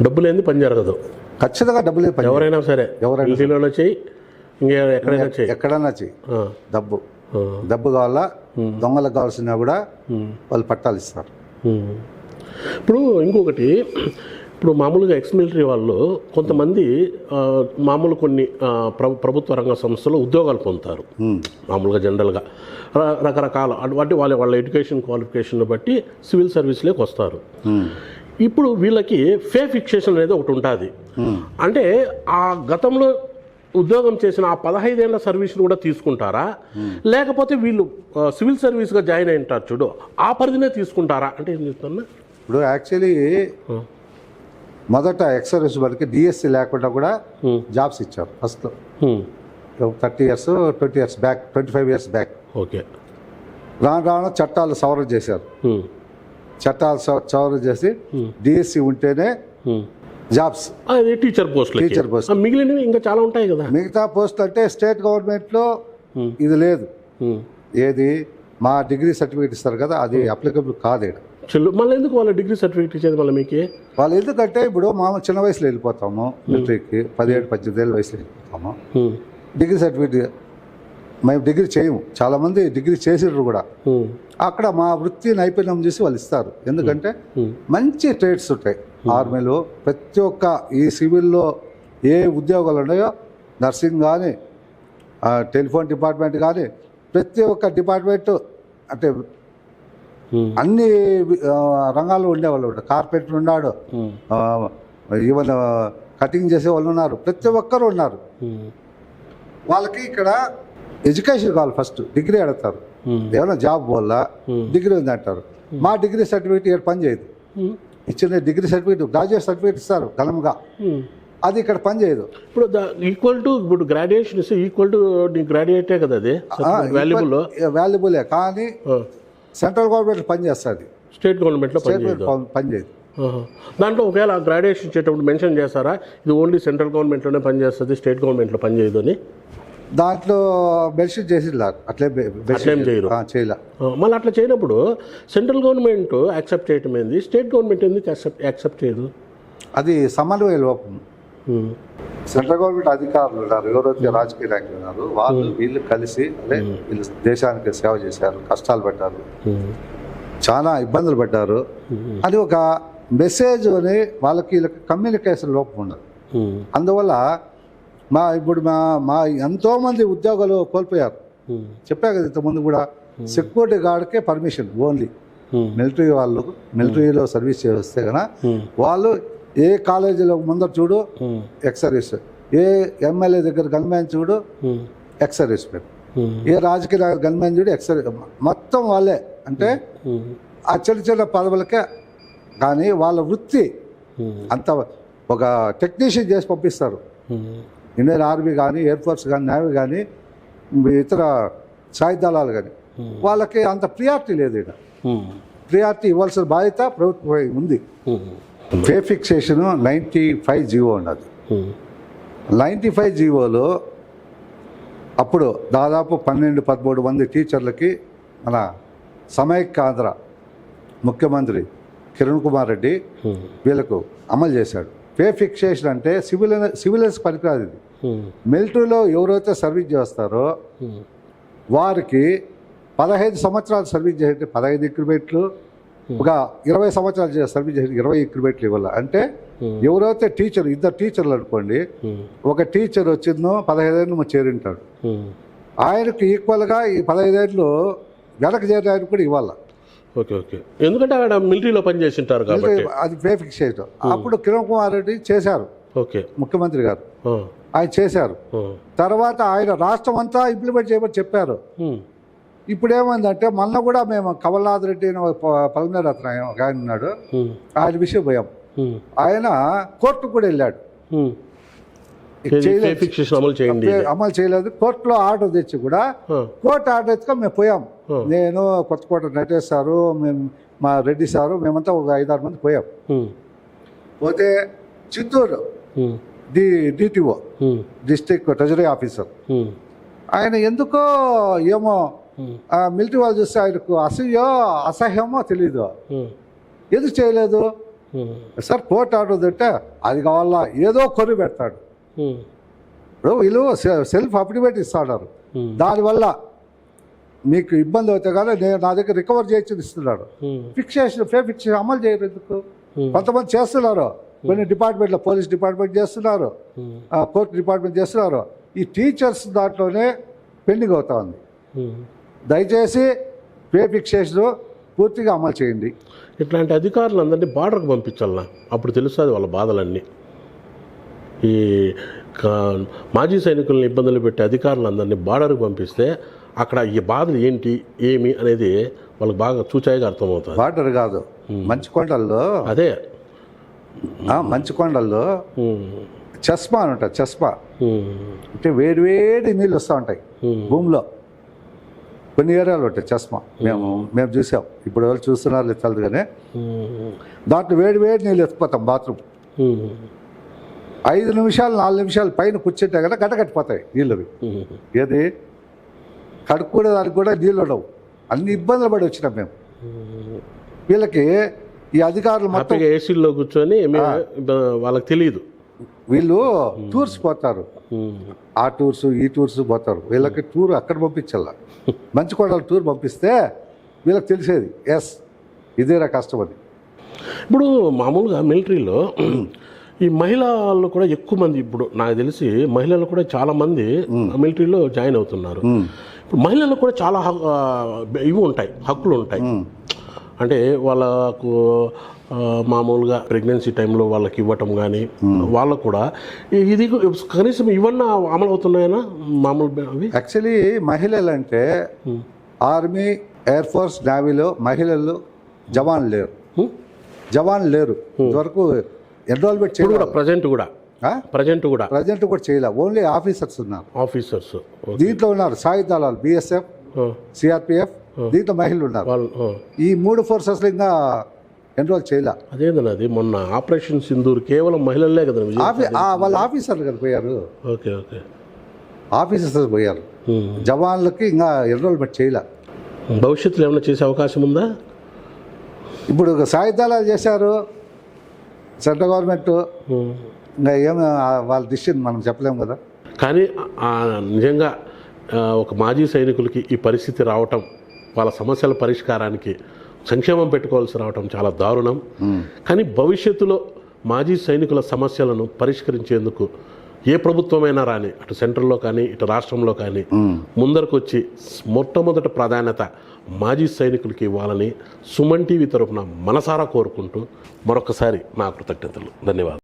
డబ్బు లేని పని జరగదు. ఖచ్చితంగా డబ్బు లేదు. ఎవరైనా సరే, ఎవరైనా చెయ్యి, ఎక్కడైనా చెయ్యి, డబ్బు కావాలా, దొంగలకు కావాల్సినా కూడా వాళ్ళు పట్టాలు ఇస్తారు. ఇప్పుడు ఇంకొకటి, ఇప్పుడు మామూలుగా ఎక్స్ మిలిటరీ వాళ్ళు కొంతమంది మామూలు కొన్ని ప్రభుత్వ రంగ సంస్థలు ఉద్యోగాలు పొందుతారు. మామూలుగా జనరల్గా రకరకాల అంటే వాళ్ళ ఎడ్యుకేషన్ క్వాలిఫికేషన్ బట్టి సివిల్ సర్వీస్లోకి వస్తారు. ఇప్పుడు వీళ్ళకి ఫే ఫిక్సేషన్ అనేది ఒకటి ఉంటుంది. అంటే ఆ గతంలో ఉద్యోగం చేసిన ఆ 15 ఏళ్ల సర్వీస్ను కూడా తీసుకుంటారా, లేకపోతే వీళ్ళు సివిల్ సర్వీస్గా జాయిన్ అయి ఉంటారు చూడు, ఆ పరిధినే తీసుకుంటారా అంటే ఏం చెప్తున్నా? ఇప్పుడు యాక్చువల్లీ మొదట ఎక్స్ సర్వీస్ వరకు డిఎస్సి లేకుండా కూడా జాబ్స్ ఇచ్చారు first 30 years 20 years back, 25 years back. Okay. రాను చట్టాలు సవరణ చేశారు. చట్టాలు సవరణ చేసి డిఎస్సి ఉంటేనే జాబ్స్, అది టీచర్ పోస్ట్, మిగిలినవి ఇంకా చాలా ఉంటాయి కదా. మిగతా పోస్టులు అంటే స్టేట్ గవర్నమెంట్లో ఇది లేదు. ఏది మా డిగ్రీ సర్టిఫికేట్ ఇస్తారు కదా, అది అప్లికబుల్ కాదు. మళ్ళీ ఎందుకు వాళ్ళ డిగ్రీ సర్టిఫికేట్ ఇచ్చేది మళ్ళీ మీకు? వాళ్ళు ఎందుకంటే ఇప్పుడు మామూలు చిన్న వయసులో వెళ్ళిపోతాము మిలిటరీకి, 17-18 ఏళ్ళ వయసులో వెళ్ళిపోతాము. డిగ్రీ సర్టిఫికేట్ మేము డిగ్రీ చేయము, చాలామంది డిగ్రీ చేసిర్రు కూడా. అక్కడ మా వృత్తి నైపుణ్యం చూసి వాళ్ళు ఇస్తారు. ఎందుకంటే మంచి ట్రేడ్స్ ఉంటాయి ఆర్మీలో. ప్రతి ఒక్క ఈ సివిల్లో ఏ ఉద్యోగాలు ఉన్నాయో, నర్సింగ్ కానీ, టెలిఫోన్ డిపార్ట్మెంట్ కానీ, ప్రతి ఒక్క డిపార్ట్మెంట్ అంటే అన్ని రంగాల్లో ఉండేవాళ్ళు ఉంటారు. కార్పెంటర్ ఉన్నాడు, ఈవెన్ కటింగ్ చేసే వాళ్ళు ఉన్నారు, ప్రతి ఒక్కరు ఉన్నారు. వాళ్ళకి ఇక్కడ ఎడ్యుకేషన్ కావాలి. ఫస్ట్ డిగ్రీ అడుగుతారు, ఏమైనా జాబ్ వల్ల డిగ్రీ ఉంది అంటారు. మా డిగ్రీ సర్టిఫికేట్ ఇక్కడ పని చేయదు. ఇచ్చిన డిగ్రీ సర్టిఫికేట్, గ్రాడ్యుయేట్ సర్టిఫికేట్ ఇస్తారు ఘనంగా, అది ఇక్కడ పని చేయదు. ఇప్పుడు ఈక్వల్ టు ఇప్పుడు గ్రాడ్యుయేషన్ ఇస్తే ఈక్వల్ టు గ్రాడ్యుయేటే కదా, అది వాల్యుబులే. కానీ సెంట్రల్ గవర్నమెంట్ పని చేస్తుంది, స్టేట్ గవర్నమెంట్లో పని చేయదు. దాంట్లో ఒకవేళ గ్రాడ్యుయేషన్ ఇచ్చేటప్పుడు మెన్షన్ చేస్తారా ఇది ఓన్లీ సెంట్రల్ గవర్నమెంట్లోనే పనిచేస్తుంది, స్టేట్ గవర్నమెంట్లో పనిచేయదు అని? దాంట్లో మెన్షన్ చేసి అట్లేం చేయలే. మళ్ళీ అట్లా చేయనప్పుడు సెంట్రల్ గవర్నమెంట్ యాక్సెప్ట్ చేయటం ఏంది, స్టేట్ గవర్నమెంట్ ఎందుకు యాక్సెప్ట్ చేయదు? అది సమన్వయ లోపం. సెంట్రల్ గవర్నమెంట్ అధికారులు ఉన్నారు, ఎవరైతే రాజకీయ నాయకులు ఉన్నారు, వాళ్ళు వీళ్ళు కలిసి వీళ్ళు దేశానికి సేవ చేశారు, కష్టాలు పడ్డారు, చాలా ఇబ్బందులు పడ్డారు అని ఒక మెసేజ్ అని వాళ్ళకి కమ్యూనికేషన్ లోపం ఉండదు. అందువల్ల ఇప్పుడు మా ఎంతోమంది ఉద్యోగాలు కోల్పోయారు. చెప్పా కదా ఇంతకుముందు కూడా, సెక్యూరిటీ గార్డ్కే పర్మిషన్ ఓన్లీ. మిలిటరీ వాళ్ళు మిలిటరీలో సర్వీస్ చేస్తే కనుక వాళ్ళు ఏ కాలేజీలో ముందర చూడు ఎక్స్ సర్వీస్, ఏ ఎమ్మెల్యే దగ్గర గన్మ్యాన్ చూడు ఎక్స్ సర్వీస్ మెన్, ఏ రాజకీయ గన్మ్యాన్ చూడు ఎక్స్ సర్వీస్, మొత్తం వాళ్ళే. అంటే ఆ చిన్న చిన్న పదవులకే, కానీ వాళ్ళ వృత్తి అంత ఒక టెక్నీషియన్ చేసి పంపిస్తారు. ఇండియన్ ఆర్మీ కానీ, ఎయిర్ ఫోర్స్ కానీ, నేవీ కానీ, ఇతర సాయుధ దళాలు కానీ, వాళ్ళకి అంత ప్రియారిటీ లేదు. ఇక్కడ ప్రియారిటీ ఇవ్వాల్సిన బాధ్యత ప్రభుత్వం ఉంది. పే ఫిక్సేషన్ 95 జీవో ఉన్నది. 95 జీవోలో అప్పుడు దాదాపు 12-13 మంది టీచర్లకి మన సమైక్య ఆంధ్ర ముఖ్యమంత్రి కిరణ్ కుమార్ రెడ్డి వీళ్ళకు అమలు చేశాడు. పే ఫిక్సేషన్ అంటే సివిలియన్స్ పనికిరాదు. ఇది మిలిటరీలో ఎవరైతే సర్వీస్ చేస్తారో వారికి 15 సంవత్సరాలు సర్వీస్ చేయండి 15 ఇంక్రిమెంట్లు, ఒక 20 సంవత్సరాలు సర్వీస్ చేయండి 20 ఇంక్రిమెంట్లు ఇవ్వాలి. అంటే ఎవరైతే టీచర్, ఇద్దరు టీచర్లు అనుకోండి, ఒక టీచర్ వచ్చిందో 15 ఏళ్ళు చేరింటాడు, ఆయనకు ఈక్వల్గా ఈ 15 ఏళ్ళు వెనక చేరిన ఆయనకు కూడా ఇవ్వాలి. ఓకే ఓకే, ఎందుకంటే అక్కడ మిలిటరీలో పనిచేసింటారు కాబట్టి అది పే ఫిక్స్ చేయడం. అప్పుడు కిరణ్ కుమార్ రెడ్డి చేశారు, ఓకే ముఖ్యమంత్రి గారు ఆయన చేశారు. తర్వాత ఆయన రాష్ట్రం అంతా ఇంప్లిమెంట్ చేయమని చెప్పారు. ఇప్పుడు ఏమైందంటే మొన్న కూడా మేము కమల్నాథ్ రెడ్డి పల్మనేర్ అతను ఒక ఆయన ఉన్నాడు, ఆయన విషయం పోయాం. ఆయన కోర్టుకు కూడా వెళ్ళాడు, అమలు చేయలేదు. కోర్టులో ఆర్డర్ తెచ్చి కూడా కోర్టు ఆర్డర్ ఎత్తుక మేము పోయాం. నేను కొత్తకోట నటేష్ సారు, మేము మా రెడ్డి సారు, మేమంతా ఒక 5-6 మంది పోయాం. పోతే Chittoor DTO district treasury officer ఆయన ఎందుకో ఏమో మిలిటరీ వాళ్ళు చూస్తే ఆయనకు అసహ్యమో తెలీదు, ఎందుకు చేయలేదు సార్ కోర్టు ఆర్డర్ అంటే అది కావాలా ఏదో కొరి పెడతాడు. వీళ్ళు సెల్ఫ్ అఫిడవిట్ ఇస్తాడు, దానివల్ల మీకు ఇబ్బంది అవుతాయి కదా, నేను నా దగ్గర రికవర్ చేసి ఇస్తున్నాడు. ఫిక్సేషన్ పే ఫిక్సేషన్ అమలు చేయరు ఎందుకు? కొంతమంది చేస్తున్నారు, కొన్ని డిపార్ట్మెంట్లో పోలీస్ డిపార్ట్మెంట్ చేస్తున్నారు, కోర్టు డిపార్ట్మెంట్ చేస్తున్నారు. ఈ టీచర్స్ దాంట్లోనే పెండింగ్ అవుతా ఉంది. దయచేసి పే ఫిక్సేషన్ పూర్తిగా అమలు చేయండి. ఇట్లాంటి అధికారులందరినీ బార్డర్కి పంపించాలన్నా, అప్పుడు తెలుస్తుంది వాళ్ళ బాధలన్నీ. ఈ మాజీ సైనికులను ఇబ్బందులు పెట్టే అధికారులందరినీ బార్డర్కి పంపిస్తే అక్కడ ఈ బాధలు ఏంటి ఏమి అనేది వాళ్ళకి బాగా చూచాయిగా అర్థమవుతుంది. బార్డర్ కాదు, మంచుకొండల్లో, అదే మంచుకొండల్లో చస్మా అని ఉంటుంది. చస్మా అంటే వేడి నీళ్ళు వస్తూ ఉంటాయి భూమిలో, కొన్ని ఏరియాలు ఉంటాయి చస్మా. మేము చూసాం, ఇప్పుడు వాళ్ళు చూస్తున్నారు తెలదు కానీ దాంట్లో వేడి నీళ్ళు ఎత్తుకుపోతాం. బాత్రూమ్ 5 నిమిషాలు 4 నిమిషాలు పైన కూర్చుంటే కదా గడ్డకట్టిపోతాయి నీళ్ళవి. ఏది కడుక్కునే దానికి కూడా నీళ్ళు ఉండవు. అన్ని ఇబ్బందులు పడి వచ్చినాం మేము. వీళ్ళకి ఈ అధికారులు మొత్తం ఏసీల్లో కూర్చొని వాళ్ళకి తెలియదు, వీళ్ళు టూర్స్ పోతారు, ఆ టూర్స్ ఈ టూర్స్ పోతారు. వీళ్ళకి టూర్ అక్కడ పంపించాల, మంచుకొండల టూర్ పంపిస్తే వీళ్ళకి తెలిసేది ఎస్ ఇదేరా కష్టం అని. ఇప్పుడు మామూలుగా మిలిటరీలో ఈ మహిళలు కూడా ఎక్కువ మంది, ఇప్పుడు నాకు తెలిసి మహిళలు కూడా చాలా మంది మిలిటరీలో జాయిన్ అవుతున్నారు. ఇప్పుడు మహిళలకు కూడా చాలా ఇవి ఉంటాయి, హక్కులు ఉంటాయి. అంటే వాళ్ళకు మామూలుగా ప్రెగ్నెన్సీ టైంలో వాళ్ళకి ఇవ్వటం కానీ వాళ్ళకు కూడా ఇది కనీసం ఇవన్నీ అమలు అవుతున్నాయనా మామూలు అవి? యాక్చువల్లీ మహిళలు అంటే ఆర్మీ, ఎయిర్ ఫోర్స్, నేవీలో మహిళలు జవాన్లు లేరు ఇంతవరకు. ఎన్రోల్మెంట్ చేయలేదు ప్రజెంట్ కూడా చేయలే, ఓన్లీ ఆఫీసర్స్ ఉన్నారు. ఆఫీసర్స్ దీంట్లో ఉన్నారు సాయుధ దళాలు, బిఎస్ఎఫ్, సిఆర్పిఎఫ్, దీంట్లో మహిళలు ఉన్నారు. ఈ 3 ఫోర్సెస్ ఇంకా ఎన్రోల్ చేయలే. అదేంటది అది మొన్న ఆపరేషన్ సింధూర్ కేవలం మహిళలే కదా వాళ్ళ ఆఫీసర్లు కదా పోయారు. ఓకే ఓకే, ఆఫీసర్స్ పోయారు, జవాన్లకి ఇంకా ఎన్రోల్మెంట్ చేయలే. భవిష్యత్తులో ఏమైనా చేసే అవకాశం ఉందా? ఇప్పుడు సాయుధ దళాలు చేశారు సెంట్రల్ గవర్నమెంట్, ఇంకా ఏమి వాళ్ళ డిసిషన్ మనం చెప్పలేము కదా. కానీ నిజంగా ఒక మాజీ సైనికులకి ఈ పరిస్థితి రావటం, వాళ్ళ సమస్యల పరిష్కారానికి సంక్షేమం పెట్టుకోవాల్సి రావటం చాలా దారుణం. కానీ భవిష్యత్తులో మాజీ సైనికుల సమస్యలను పరిష్కరించేందుకు ఏ ప్రభుత్వమైనా రాని, అటు సెంట్రల్లో కానీ ఇటు రాష్ట్రంలో కానీ ముందరకు వచ్చి మొట్టమొదటి ప్రాధాన్యత మాజీ సైనికులకి ఇవ్వాలని సుమన్ టీవీ తరఫున మనసారా కోరుకుంటూ మరొకసారి నా కృతజ్ఞతలు, ధన్యవాదాలు.